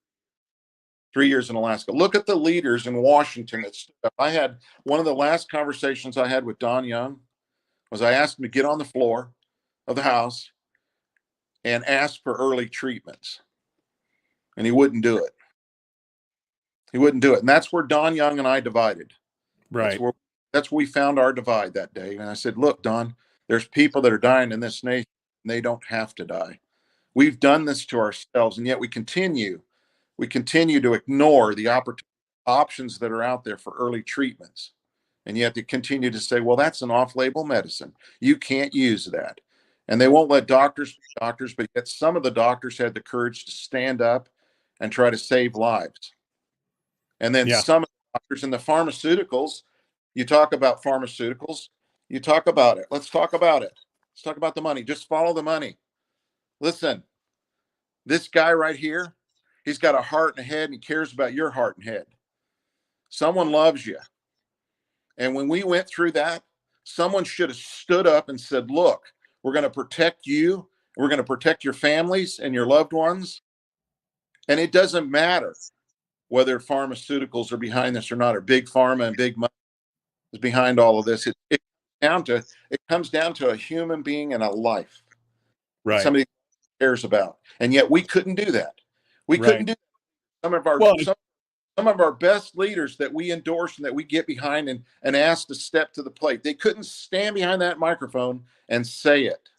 3 years in Alaska. Look at the leaders in Washington that stood up. I had one of the last conversations I had with Don Young was I asked him to get on the floor of the House and ask for early treatments. And he wouldn't do it. He wouldn't do it. And that's where Don Young and I divided. Right. That's where we found our divide that day. And I said, look, Don, there's people that are dying in this nation, and they don't have to die. We've done this to ourselves, and yet we continue to ignore the options that are out there for early treatments. And yet they continue to say, well, that's an off-label medicine. You can't use that. And they won't let doctors be doctors, but yet some of the doctors had the courage to stand up and try to save lives. And then some of the doctors in the pharmaceuticals, you talk about pharmaceuticals, you talk about it. Let's talk about it. Let's talk about the money. Just follow the money. Listen, this guy right here, he's got a heart and a head, and he cares about your heart and head. Someone loves you. And when we went through that, someone should have stood up and said, look, we're going to protect you. We're going to protect your families and your loved ones. And it doesn't matter whether pharmaceuticals are behind this or not, or big pharma and big money is behind all of this. It comes down to a human being and a life. Right. Somebody cares about. And yet we couldn't do that. We couldn't do that. Some of our best leaders that we endorse and that we get behind and ask to step to the plate, they couldn't stand behind that microphone and say it.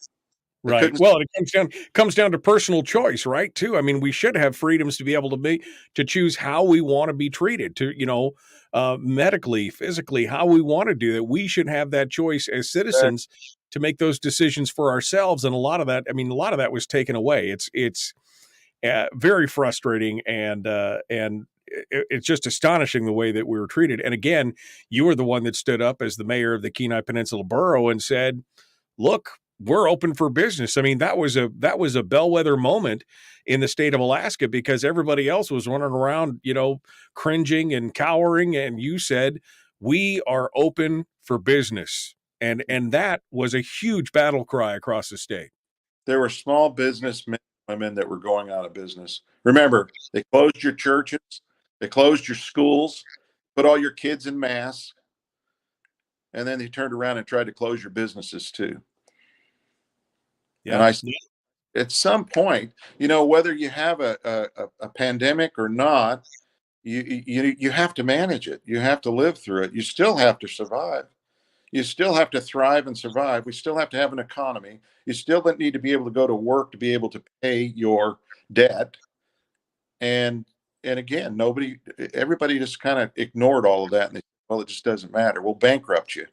Right. Well, it comes down to personal choice, right? Too. I mean, we should have freedoms to be able to choose how we want to be treated, to, you know, medically, physically, how we want to do that. We should have that choice as citizens to make those decisions for ourselves. And a lot of that was taken away. It's very frustrating, and it's just astonishing the way that we were treated. And again, you were the one that stood up as the mayor of the Kenai Peninsula Borough and said, look, we're open for business. I mean, that was a bellwether moment in the state of Alaska, because everybody else was running around, you know, cringing and cowering. And you said, we are open for business. And that was a huge battle cry across the state. There were small business men and women that were going out of business. Remember, they closed your churches, they closed your schools, put all your kids in masks, and then they turned around and tried to close your businesses too. Yeah. And at some point, you know, whether you have a pandemic or not, you have to manage it. You have to live through it. You still have to survive. You still have to thrive and survive. We still have to have an economy. You still need to be able to go to work to be able to pay your debt. And again, everybody just kind of ignored all of that. And they said, well, it just doesn't matter. We'll bankrupt you.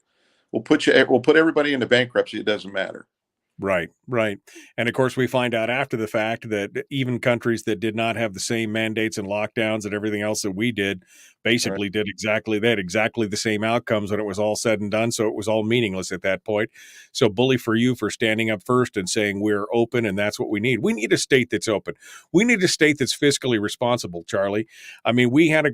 We'll put everybody into bankruptcy. It doesn't matter. Right. And of course, we find out after the fact that even countries that did not have the same mandates and lockdowns and everything else that we did basically did exactly the same outcomes when it was all said and done. So it was all meaningless at that point. So bully for you for standing up first and saying we're open, and that's what we need. We need a state that's open. We need a state that's fiscally responsible, Charlie. I mean, we've had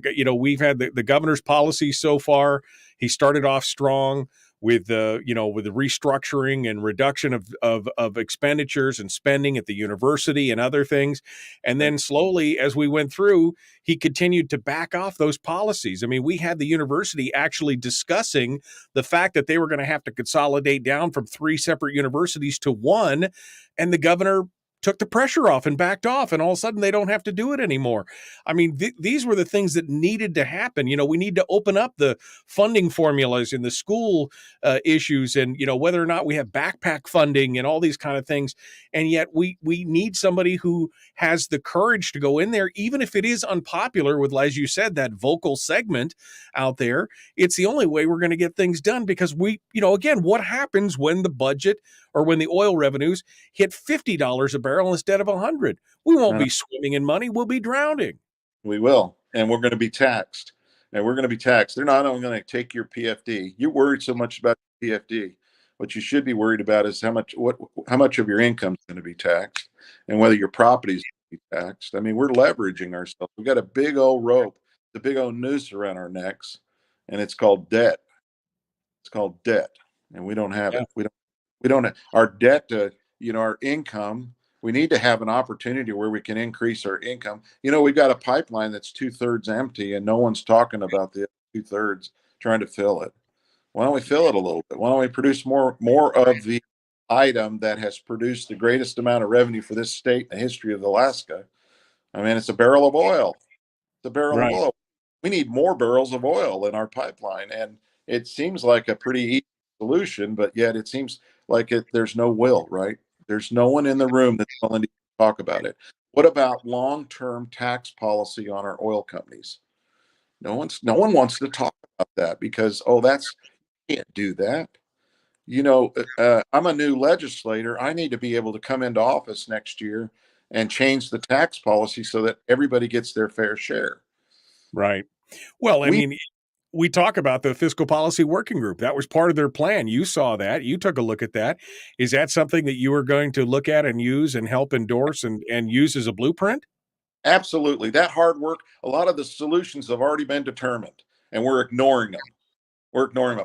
the governor's policy so far. He started off strong with the restructuring and reduction of expenditures and spending at the university and other things. And then slowly, as we went through, he continued to back off those policies. I mean, we had the university actually discussing the fact that they were going to have to consolidate down from 3 separate universities to one. And the governor took the pressure off and backed off, and all of a sudden they don't have to do it anymore. I mean, these were the things that needed to happen. We need to open up the funding formulas in the school issues, and whether or not we have backpack funding and all these kind of things. And yet we need somebody who has the courage to go in there, even if it is unpopular with, as you said, that vocal segment out there. It's the only way we're going to get things done, because again, what happens when the budget or when the oil revenues hit $50 a barrel instead of $100? We won't be swimming in money. We'll be drowning. We will. And we're going to be taxed. They're not only going to take your PFD. You're worried so much about PFD. What you should be worried about is how much of your income is going to be taxed, and whether your property is going to be taxed. I mean, we're leveraging ourselves. We've got a big old rope, the big old noose around our necks, and it's called debt. And we don't have it. We don't have our debt to, our income. We need to have an opportunity where we can increase our income. We've got a pipeline that's 2/3 empty, and no one's talking about the 2/3 trying to fill it. Why don't we fill it a little bit? Why don't we produce more of the item that has produced the greatest amount of revenue for this state in the history of Alaska? I mean, it's a barrel of oil. Of oil. We need more barrels of oil in our pipeline, and it seems like a pretty easy solution, but yet it seems like there's no will, right? There's no one in the room that's willing to talk about it. What about long-term tax policy on our oil companies? No one wants to talk about that, because can't do that. I'm a new legislator. I need to be able to come into office next year and change the tax policy so that everybody gets their fair share. Right. Well, we talk about the fiscal policy working group. That was part of their plan. You saw that. You took a look at that. Is that something that you are going to look at and use and help endorse and use as a blueprint? Absolutely. That hard work, a lot of the solutions have already been determined, and we're ignoring them.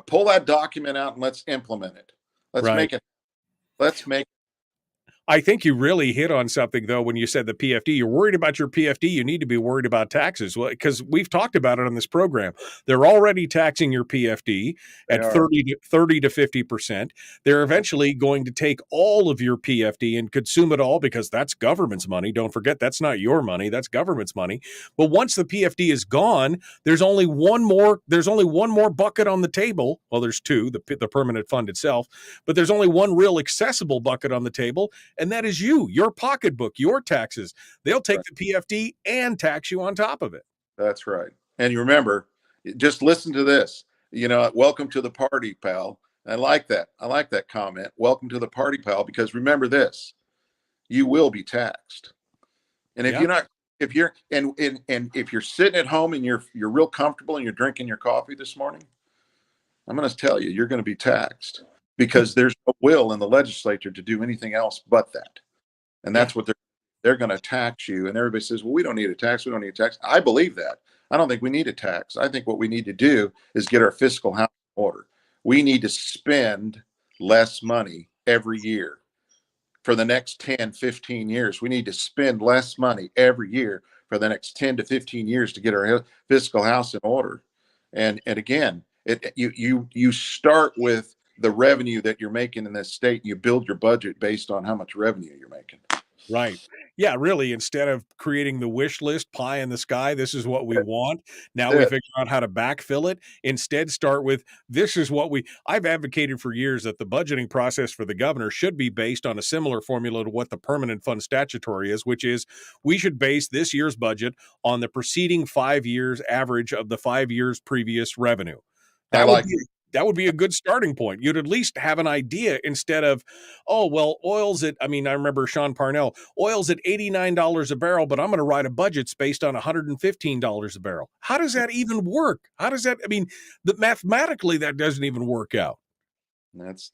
Pull that document out and let's implement it. Let's make it. I think you really hit on something, though, when you said the PFD. You're worried about your PFD. You need to be worried about taxes. Well, because we've talked about it on this program. They're already taxing your PFD at 30 to 50%. They're eventually going to take all of your PFD and consume it all, because that's government's money. Don't forget, that's not your money. That's government's money. But once the PFD is gone, there's only one more bucket on the table. Well, there's two, the permanent fund itself, but there's only one real accessible bucket on the table. And that is your pocketbook, your taxes. They'll take the PFD and tax you on top of it. That's right. And you remember, just listen to this. Welcome to the party, pal. I like that. I like that comment. Welcome to the party, pal. Because remember this: you will be taxed. And if if you're sitting at home and you're real comfortable and you're drinking your coffee this morning, I'm going to tell you, you're going to be taxed. Because there's no will in the legislature to do anything else but that. And that's what they're going to tax you. And everybody says, well, we don't need a tax. I believe that. I don't think we need a tax. I think what we need to do is get our fiscal house in order. We need to spend less money every year for the next 10, 15 years. We need to spend less money every year for the next 10 to 15 years to get our fiscal house in order. And again, you start with the revenue that you're making in this state. You build your budget based on how much revenue you're making. Right. Yeah, really. Instead of creating the wish list, pie in the sky, this is what we want. Now we figure out how to backfill it. Instead, start with this is what I've advocated for years that the budgeting process for the governor should be based on a similar formula to what the permanent fund statutory is, which is we should base this year's budget on the preceding 5 years average of the 5 years previous revenue. That would be a good starting point. You'd at least have an idea instead of, oil's I remember Sean Parnell, oil's at $89 a barrel, but I'm going to write a budget based on $115 a barrel. How does that even work? Mathematically, that doesn't even work out. That's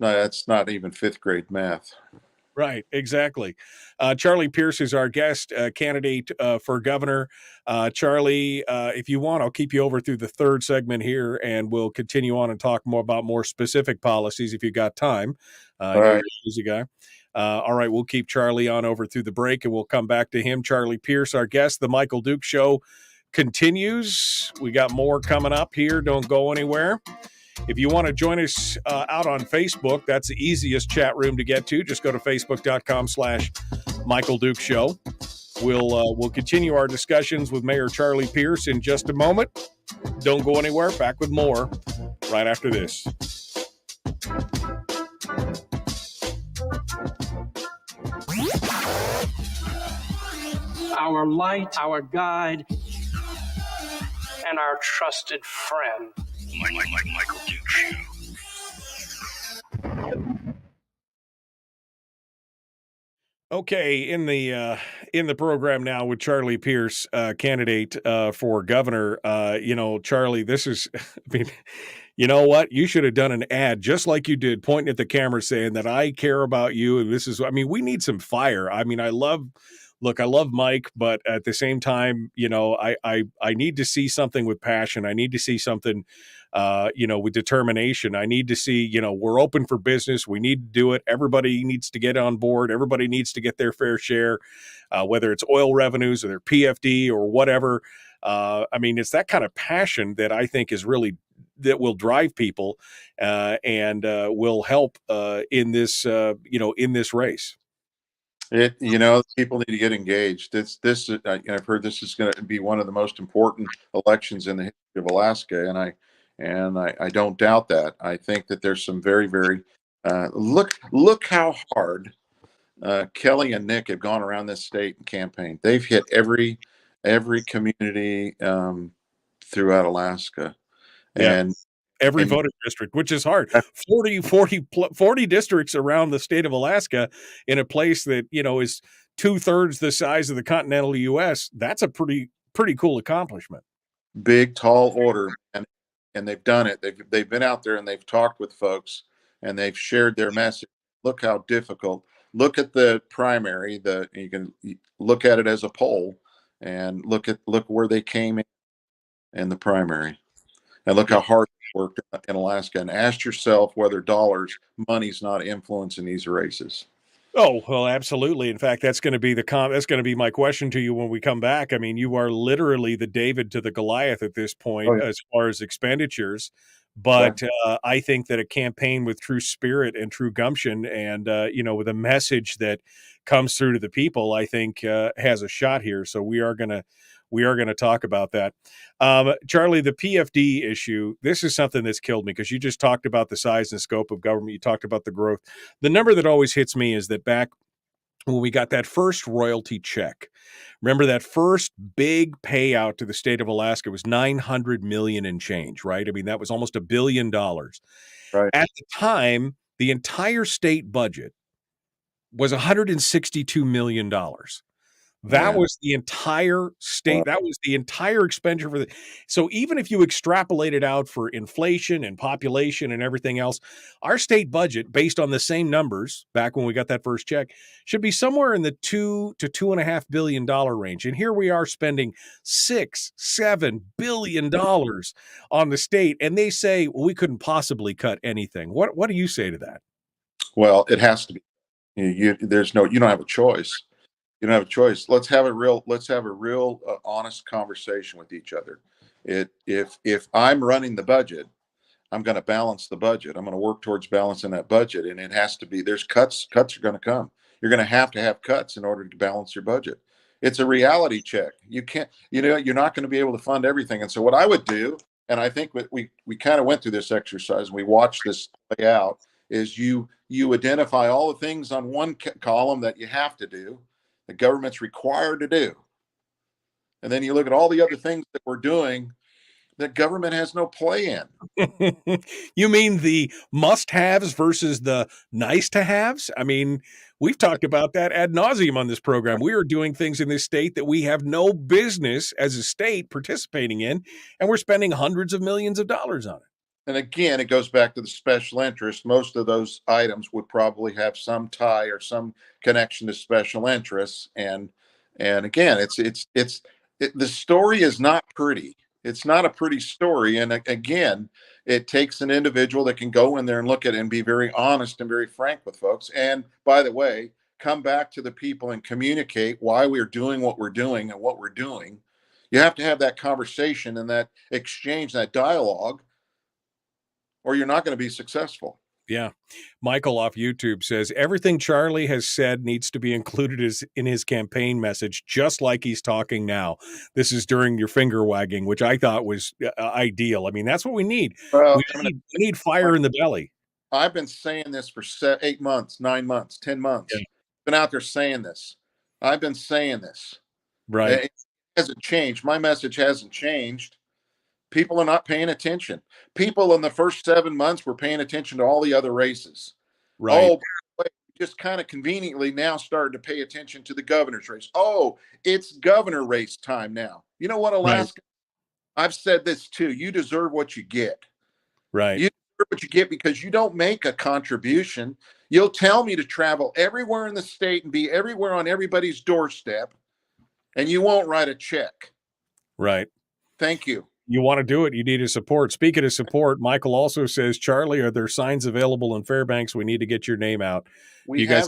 not even fifth grade math. Right, exactly. Charlie Pierce is our guest candidate for governor. Charlie, if you want, I'll keep you over through the third segment here, and we'll continue on and talk more about more specific policies if you got time. All right. You're a busy guy. All right, we'll keep Charlie on over through the break, and we'll come back to him. Charlie Pierce, our guest. The Michael Duke Show continues. We got more coming up here. Don't go anywhere. If you want to join us out on Facebook, that's the easiest chat room to get to. Just go to facebook.com/ Michael Duke Show. We'll continue our discussions with Mayor Charlie Pierce in just a moment. Don't go anywhere. Back with more right after this. Our light, our guide, and our trusted friend. Michael Duke Show. Okay, in the program now with Charlie Pierce, candidate for governor. Charlie, this is, I mean, you know what? You should have done an ad just like you did, pointing at the camera saying that I care about you. And this is, I mean, we need some fire. I mean, I love Mike, but at the same time, I need to see something with passion. I need to see something, with determination. I need to see, we're open for business. We need to do it. Everybody needs to get on board. Everybody needs to get their fair share, whether it's oil revenues or their PFD or whatever. I mean, it's that kind of passion that I think is really that will drive people and will help in this race. People need to get engaged. I've heard this is going to be one of the most important elections in the history of Alaska, and I don't doubt that. I think that there's some very, very look how hard Kelly and Nick have gone around this state and campaigned. They've hit every community throughout Alaska, and every voting district, which is hard. 40 districts around the state of Alaska in a place that, is 2/3 the size of the continental U.S. That's a pretty cool accomplishment. Big, tall order. And they've done it. They've been out there and they've talked with folks and they've shared their message. Look how difficult. Look at the primary. You can look at it as a poll and look where they came in the primary. And look how hard it worked in Alaska. And ask yourself whether money's not influencing these races. Oh, well, absolutely. In fact, that's going to be my question to you when we come back. I mean, you are literally the David to the Goliath at this point as far as expenditures. But I think that a campaign with true spirit and true gumption and, with a message that comes through to the people, I think has a shot here. So we are going to talk about that. Charlie, the PFD issue, this is something that's killed me because you just talked about the size and scope of government. You talked about the growth. The number that always hits me is that back when we got that first royalty check, remember that first big payout to the state of Alaska was $900 million and change, right? I mean, that was almost $1 billion. Right. At the time, the entire state budget was $162 million. That was the entire state. That was the entire expenditure so even if you extrapolate it out for inflation and population and everything else, our state budget, based on the same numbers back when we got that first check, should be somewhere in the $2 to $2.5 billion range. And here we are spending $6-7 billion on the state, and they say, well, we couldn't possibly cut anything. What do you say to that? Well, it has to be. You don't have a choice. You don't have a choice. Let's have a real honest conversation with each other. If I'm running the budget, I'm going to balance the budget. I'm going to work towards balancing that budget, and it has to be. There's cuts. Cuts are going to come. You're going to have cuts in order to balance your budget. It's a reality check. You can't. You're not going to be able to fund everything. And so what I would do, and I think we kind of went through this exercise. And we watched this play out. Is you identify all the things on one column that you have to do, the government's required to do. And then you look at all the other things that we're doing that government has no play in. You mean the must-haves versus the nice-to-haves? I mean, we've talked about that ad nauseum on this program. We are doing things in this state that we have no business as a state participating in, and we're spending hundreds of millions of dollars on it. And again, it goes back to the special interest. Most of those items would probably have some tie or some connection to special interests. And again, the story is not pretty. It's not a pretty story. And again, it takes an individual that can go in there and look at it and be very honest and very frank with folks. And by the way, come back to the people and communicate why we're doing what we're doing and what we're doing. You have to have that conversation and that exchange, that dialogue, or you're not going to be successful. Yeah. Michael off YouTube says everything Charlie has said needs to be included in his campaign message, just like he's talking now. This is during your finger wagging, which I thought was ideal. I mean, that's what we need. Well, We need fire in the belly. I've been saying this for 8 months, 9 months, 10 months. Yeah. Been out there saying this. I've been saying this. Right. It hasn't changed. My message hasn't changed. People are not paying attention. People in the first 7 months were paying attention to all the other races. Right. Oh, wait, just kind of conveniently now starting to pay attention to the governor's race. Oh, it's governor race time now. You know what, Alaska? Right. I've said this too. You deserve what you get. Right. You deserve what you get because you don't make a contribution. You'll tell me to travel everywhere in the state and be everywhere on everybody's doorstep, and you won't write a check. Right. Thank you. You want to do it, you need a support. Speaking of support, Michael also says, Charlie, are there signs available in Fairbanks? We need to get your name out. We have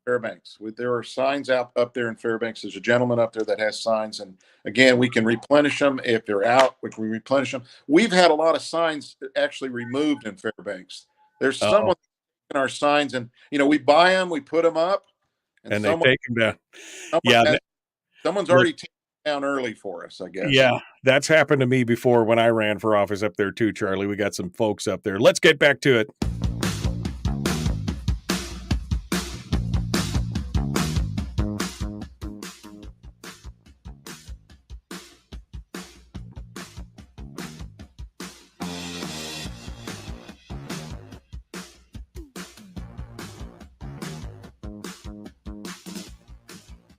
Fairbanks. There are signs up there in Fairbanks. There's a gentleman up there that has signs. And again, we can replenish them. If they're out, we can replenish them. We've had a lot of signs actually removed in Fairbanks. There's someone in our signs, and, we buy them, we put them up. And they take them down. Someone's already taken down early for us, I guess. Yeah, that's happened to me before when I ran for office up there too, Charlie. We got some folks up there. Let's get back to it.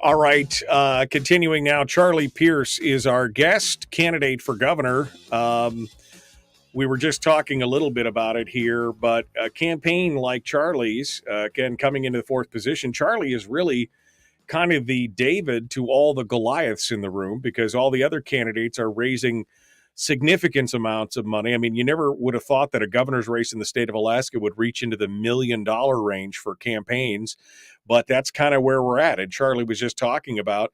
All right, continuing now, Charlie Pierce is our guest candidate for governor. We were just talking a little bit about it here, but a campaign like Charlie's, again, coming into the fourth position, Charlie is really kind of the David to all the Goliaths in the room because all the other candidates are raising significant amounts of money. I mean, you never would have thought that a governor's race in the state of Alaska would reach into the $1 million range for campaigns, but that's kind of where we're at. And Charlie was just talking about,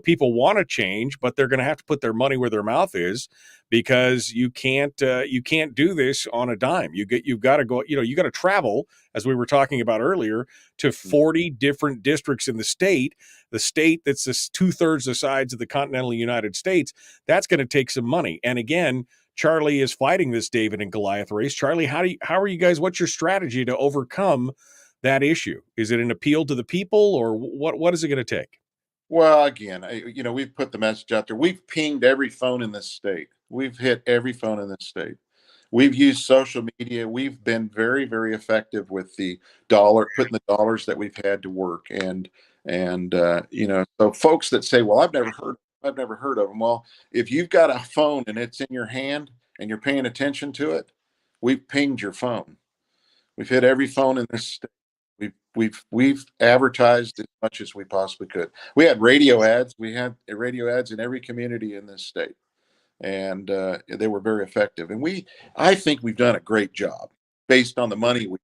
people want to change, but they're going to have to put their money where their mouth is because you can't do this on a dime. You've got to go, you got to travel, as we were talking about earlier, to 40 different districts in the state that's 2/3 the size of the continental United States. That's going to take some money. And again, Charlie is fighting this David and Goliath race. Charlie, how are you guys? What's your strategy to overcome that issue? Is it an appeal to the people, or what is it going to take? Well, again, we've put the message out there. We've pinged every phone in this state. We've hit every phone in this state. We've used social media. We've been very, very effective with putting the dollars that we've had to work. And so folks that say, well, I've never heard of them. Well, if you've got a phone and it's in your hand and you're paying attention to it, we've pinged your phone. We've hit every phone in this state. We've advertised as much as we possibly could. We had radio ads. We had radio ads in every community in this state, and they were very effective. And I think we've done a great job based on the money look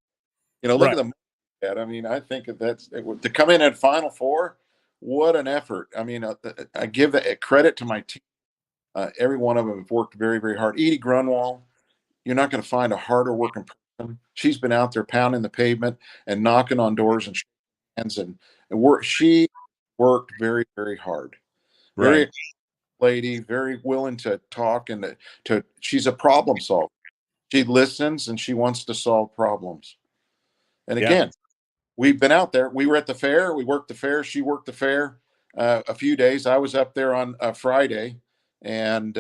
at the money. I mean, I think to come in at Final Four. What an effort! I mean, I give credit to my team. Every one of them have worked very, very hard. Edie Grunwald, you're not going to find a harder working person. She's been out there pounding the pavement and knocking on doors and shaking hands, and she worked very, very hard. Very lady, very willing to talk and she's a problem solver. She listens and she wants to solve problems. And again, we've been out there. We were at the fair. We worked the fair. She worked the fair a few days. I was up there on a Friday and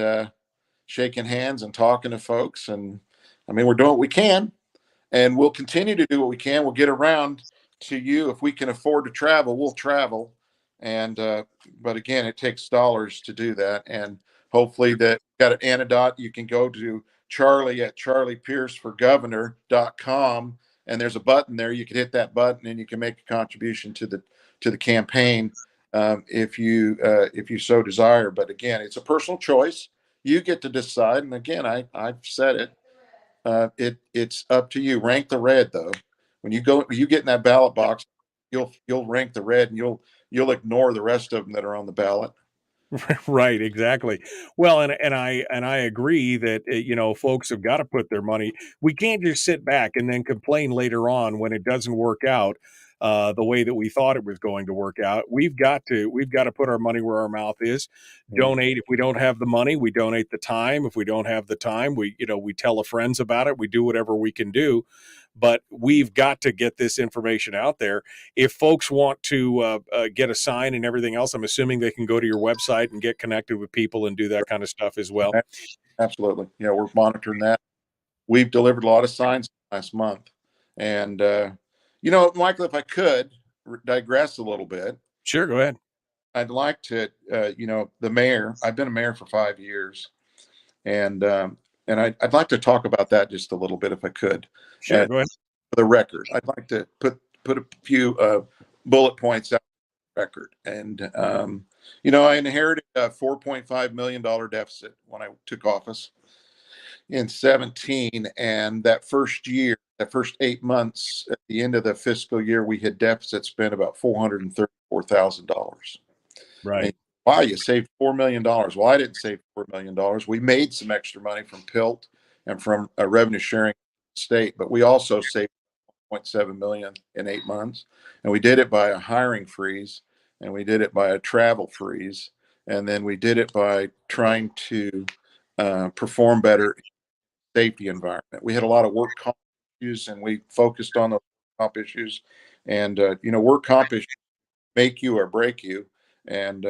shaking hands and talking to folks. And I mean, we're doing what we can, and we'll continue to do what we can. We'll get around to you. If we can afford to travel, we'll travel. And but again, it takes dollars to do that. And hopefully that got an antidote. You can go to Charlie at charliepierceforgovernor.com, and there's a button there. You can hit that button and you can make a contribution to the campaign if you so desire. But again, it's a personal choice. You get to decide. And again, I've said it. It's up to you. Rank the red, though. When you get in that ballot box, you'll rank the red, and you'll ignore the rest of them that are on the ballot. Right, exactly. Well, and I agree that folks have got to put their money. We can't just sit back and then complain later on when it doesn't work out the way that we thought it was going to work out. We've got to put our money where our mouth is. Yeah. Donate if we don't have the money. We donate the time. If we don't have the time, we tell our friends about it. We do whatever we can do. But we've got to get this information out there. If folks want to get a sign and everything else, I'm assuming they can go to your website and get connected with people and do that kind of stuff as well. Absolutely. Yeah, we're monitoring that. We've delivered a lot of signs last month. And, Michael, if I could digress a little bit, Sure, go ahead. I'd like to, the mayor, I've been a mayor for 5 years, and I'd like to talk about that just a little bit if I could. Sure, And go ahead. for the record, I'd like to put a few bullet points out for the record. And, I inherited a $4.5 million deficit when I took office in 17. And that first 8 months, at the end of the fiscal year, we had deficit spent about $434,000. Right. And why you saved $4 million? Well, I didn't save $4 million. We made some extra money from PILT and from revenue sharing state, but we also saved $0.7 million in 8 months. And we did it by a hiring freeze, and we did it by a travel freeze, and then we did it by trying to perform better in safety environment. We had a lot of work comp issues, and we focused on the comp issues. And work comp issues make you or break you. And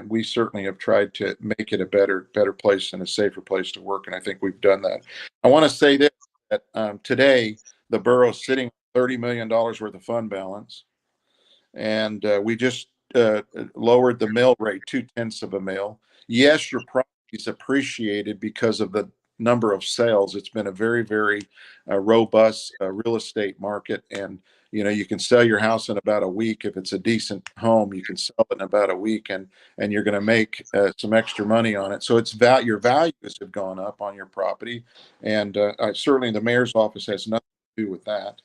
we certainly have tried to make it a better place and a safer place to work. And I think we've done that. I want to say this, that today the borough's sitting $30 million worth of fund balance. And we just lowered the mill rate 0.2 of a mill. Yes, your property is appreciated because of the number of sales. It's been a very, very robust real estate market. And you can sell your house in about a week. If it's a decent home, you can sell it in about a week, and you're going to make some extra money on it. So your values have gone up on your property, and certainly the mayor's office has nothing to do with that.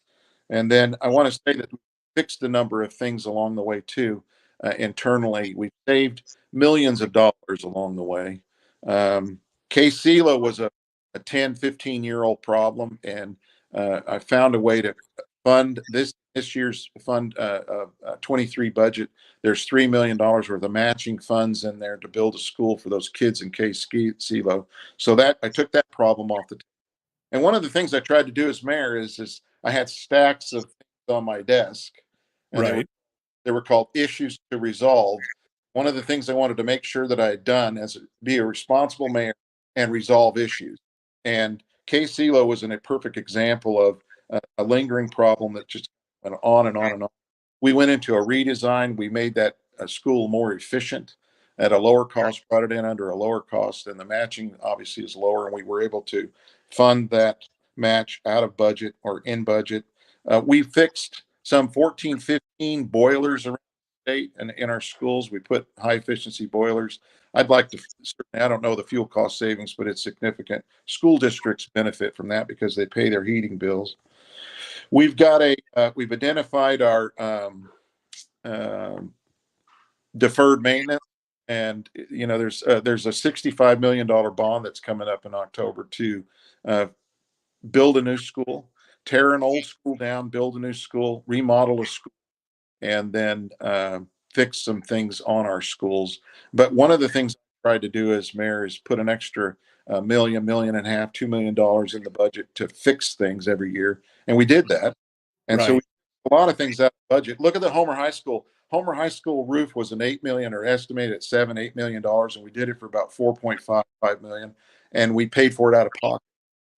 And then I want to say that we fixed a number of things along the way too. Internally, we've saved millions of dollars along the way. KCLA was a 10, 15-year-old problem, and I found a way to fund this year's fund 23 budget. There's $3 million worth of matching funds in there to build a school for those kids in KCLA. So that I took that problem off the table. And one of the things I tried to do as mayor is I had stacks of things on my desk, and Right. they were called issues to resolve. One of the things I wanted to make sure that I had done is be a responsible mayor and resolve issues. And KCLA was a perfect example of a lingering problem that just went on and on and on. We went into a redesign. We made that school more efficient at a lower cost, brought it in under a lower cost, and the matching obviously is lower. And we were able to fund that match out of budget or in budget. We fixed some 14, 15 boilers around the state and in our schools. We put high efficiency boilers. I'd like to, certainly, I don't know the fuel cost savings, but it's significant. School districts benefit from that because they pay their heating bills. We've identified our deferred maintenance, and there's a $65 million bond that's coming up in October to build a new school, tear an old school down, build a new school, remodel a school, and then fix some things on our schools. But one of the things I tried to do as mayor is put an extra million and a half, $2 million in the budget to fix things every year, and we did that. And so Right. a lot of things out of budget. Look at the Homer High School. Homer High School roof was an $8 million, or estimated at $8 million, and we did it for about $4.5 million, and we paid for it out of pocket.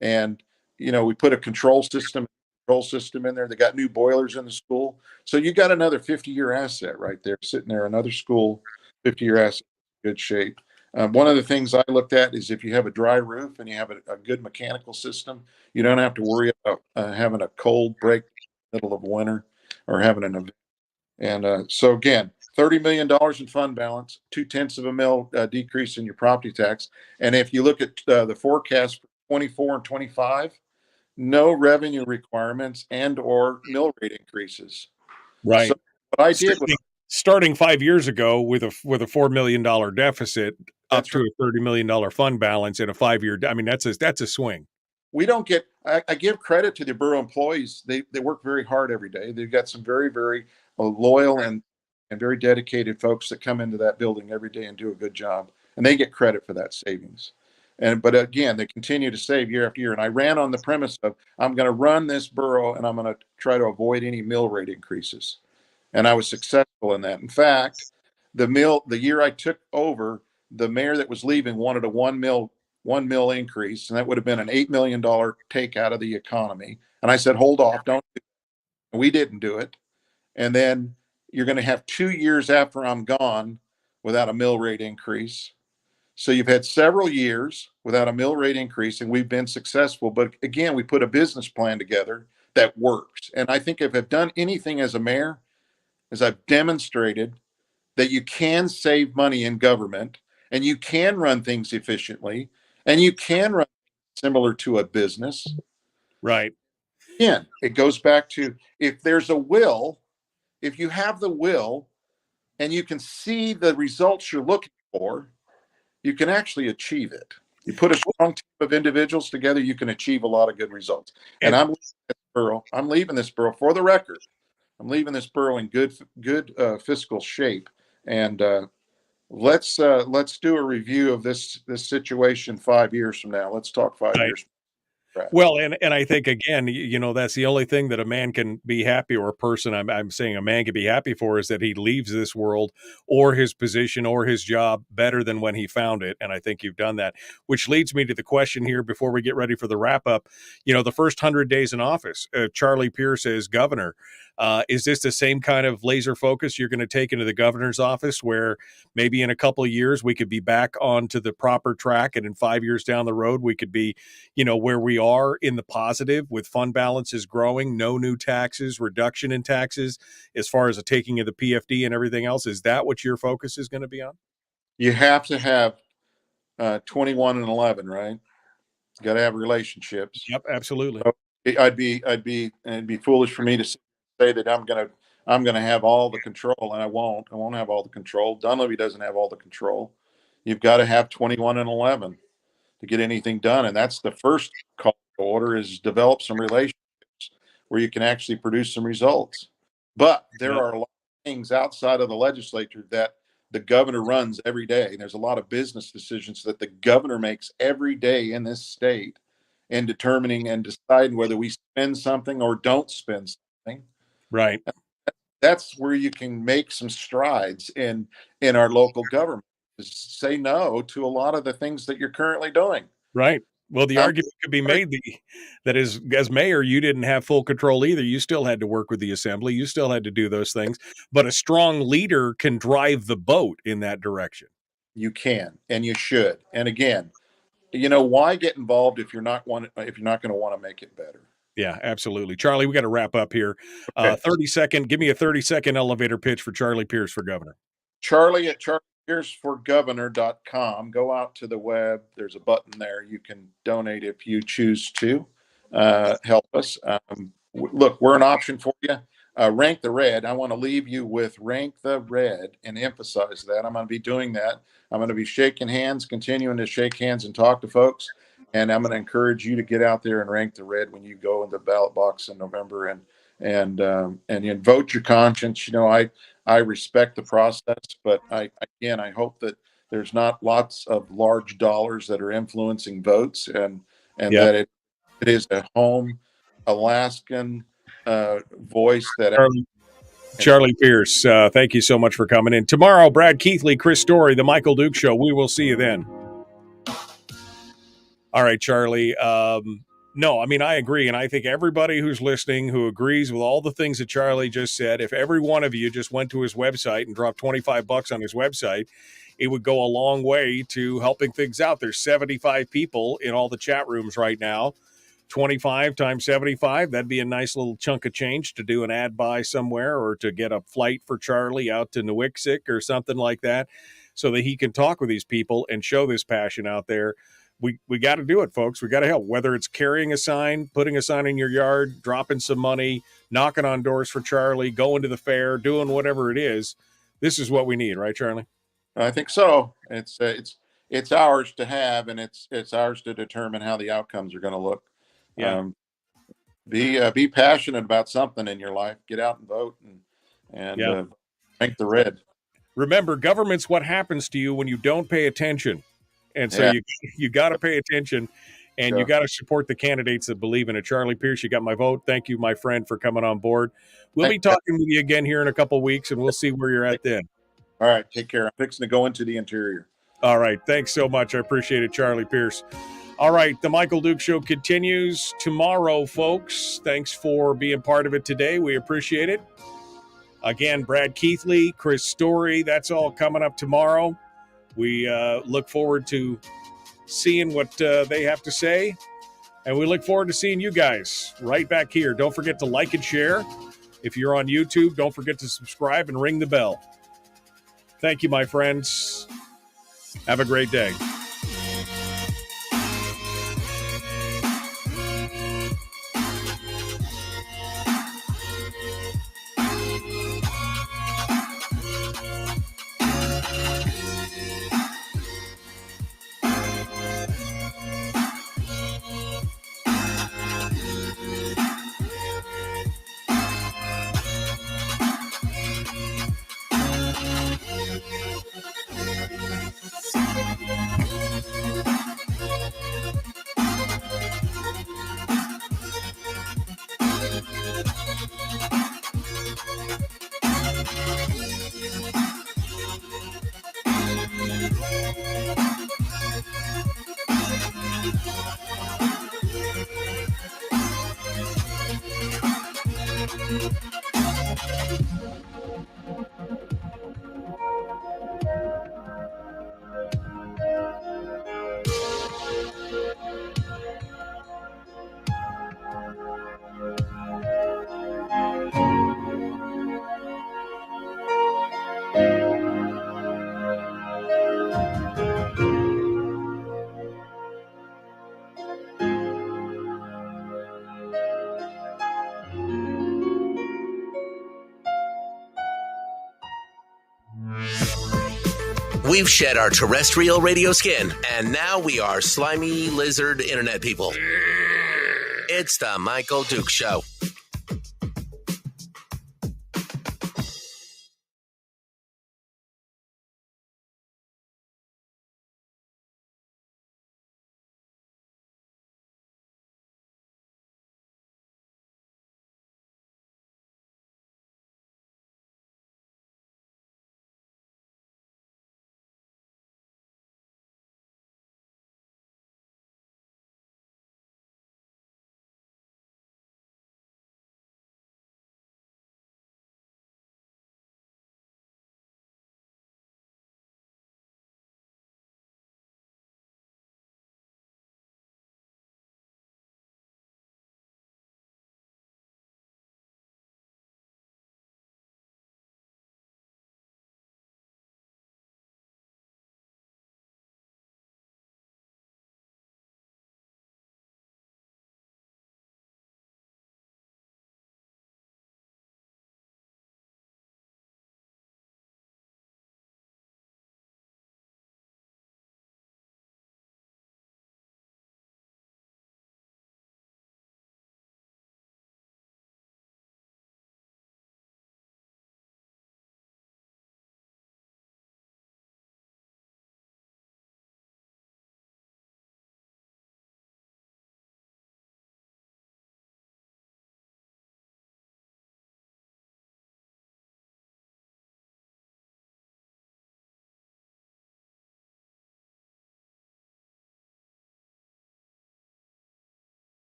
And we put a control system in there. They got new boilers in the school, so you got another 50-year asset right there sitting there. Another school, 50-year asset, good shape. One of the things I looked at is if you have a dry roof and you have a good mechanical system, you don't have to worry about having a cold break in the middle of winter or having an event. And so again, $30 million in fund balance, 0.2 of a mil decrease in your property tax. And if you look at the forecast for 24 and 25, no revenue requirements and or mill rate increases. Right. So what I did was starting 5 years ago with a $4 million deficit up That's to a $30 million fund balance in a 5-year. I mean, that's a swing. We don't get, I give credit to the borough employees. They work very hard every day. They've got some very, very loyal and very dedicated folks that come into that building every day and do a good job. And they get credit for that savings. But again, they continue to save year after year. And I ran on the premise of, I'm going to run this borough and I'm going to try to avoid any mill rate increases. And I was successful in that. In fact, the year I took over, the mayor that was leaving wanted a 1 mil increase, and that would have been an $8 million take out of the economy. And I said, hold off, don't do it. We didn't do it. And then you're going to have 2 years after I'm gone without a mill rate increase. So you've had several years without a mill rate increase, and we've been successful. But again, we put a business plan together that works. And I think if I've done anything as a mayor, is I've demonstrated that you can save money in government and you can run things efficiently and you can run similar to a business. Right. Again, it goes back to, if there's a will, if you have the will and you can see the results you're looking for, you can actually achieve it. You put a strong team of individuals together, you can achieve a lot of good results. And I'm leaving this borough, for the record. I'm leaving this borough in good fiscal shape. And let's do a review of this situation 5 years from now. Let's talk 5 Right. years. Well, and I think, again, that's the only thing that a man can be happy, or a person I'm saying a man can be happy for, is that he leaves this world or his position or his job better than when he found it. And I think you've done that, which leads me to the question here before we get ready for the wrap up. The first 100 days in office, Charlie Pierce as governor. Is this the same kind of laser focus you're going to take into the governor's office, where maybe in a couple of years we could be back onto the proper track, and in 5 years down the road we could be, where we are in the positive, with fund balances growing, no new taxes, reduction in taxes as far as the taking of the PFD and everything else? Is that what your focus is going to be on? You have to have 21 and 11, right? You got to have relationships. Yep, absolutely. So it'd be foolish for me to say that I'm going to have all the control, and I won't have all the control. Dunleavy doesn't have all the control. You've got to have 21 and 11 to get anything done. And that's the first call to order, is develop some relationships where you can actually produce some results. But there are a lot of things outside of the legislature that the governor runs every day. There's a lot of business decisions that the governor makes every day in this state, in determining and deciding whether we spend something or don't spend something. Right. That's where you can make some strides in our local government, is say no to a lot of the things that you're currently doing. Right. Well, the argument could be made that as mayor, you didn't have full control either. You still had to work with the assembly. You still had to do those things. But a strong leader can drive the boat in that direction. You can, and you should. And again, why get involved if you're not going to want to make it better? Yeah, absolutely. Charlie, we got to wrap up here. Okay. give me a 30-second elevator pitch for Charlie Pierce for governor. Charlie at charliepierceforgovernor.com. Go out to the web. There's a button there. You can donate if you choose to help us. Look, we're an option for you. Rank the Red. I want to leave you with Rank the Red and emphasize that. I'm going to be doing that. I'm going to be shaking hands, continuing to shake hands and talk to folks. And I'm going to encourage you to get out there and rank the red when you go in the ballot box in November and vote your conscience. I respect the process, but I hope that there's not lots of large dollars that are influencing votes, and that it is a home Alaskan voice that. Charlie Pierce, thank you so much for coming in. Tomorrow, Brad Keithley, Chris Story, The Michael Duke Show. We will see you then. All right, Charlie. No, I mean, I agree. And I think everybody who's listening who agrees with all the things that Charlie just said, if every one of you just went to his website and dropped $25 on his website, it would go a long way to helping things out. There's 75 people in all the chat rooms right now. 25 times 75, that'd be a nice little chunk of change to do an ad buy somewhere, or to get a flight for Charlie out to Newicksik or something like that, so that he can talk with these people and show this passion out there. We got to do it, folks. We got to help, whether it's carrying a sign, putting a sign in your yard, dropping some money, knocking on doors for Charlie, going to the fair, doing whatever it is. this is what we need, right, Charlie? I think so. It's ours to have, and it's ours to determine how the outcomes are going to look. Yeah. Be passionate about something in your life. Get out and vote, and drink the red. Remember, government's what happens to you when you don't pay attention, and so you got to pay attention, and you got to support the candidates that believe in it. Charlie Pierce, you got my vote. Thank you, my friend, for coming on board. We'll be talking with you again here in a couple of weeks, and we'll see where you're at then. All right, take care. I'm fixing to go into the interior. All right, thanks so much. I appreciate it, Charlie Pierce. All right, the Michael Duke Show continues tomorrow, folks. Thanks for being part of it today. We appreciate it. Again, Brad Keithley, Chris Story, that's all coming up tomorrow. We look forward to seeing what they have to say, and we look forward to seeing you guys right back here. Don't forget to like and share. If you're on YouTube, don't forget to subscribe and ring the bell. Thank you, my friends. Have a great day. We've shed our terrestrial radio skin, and now we are slimy lizard internet people. It's the Michael Duke Show.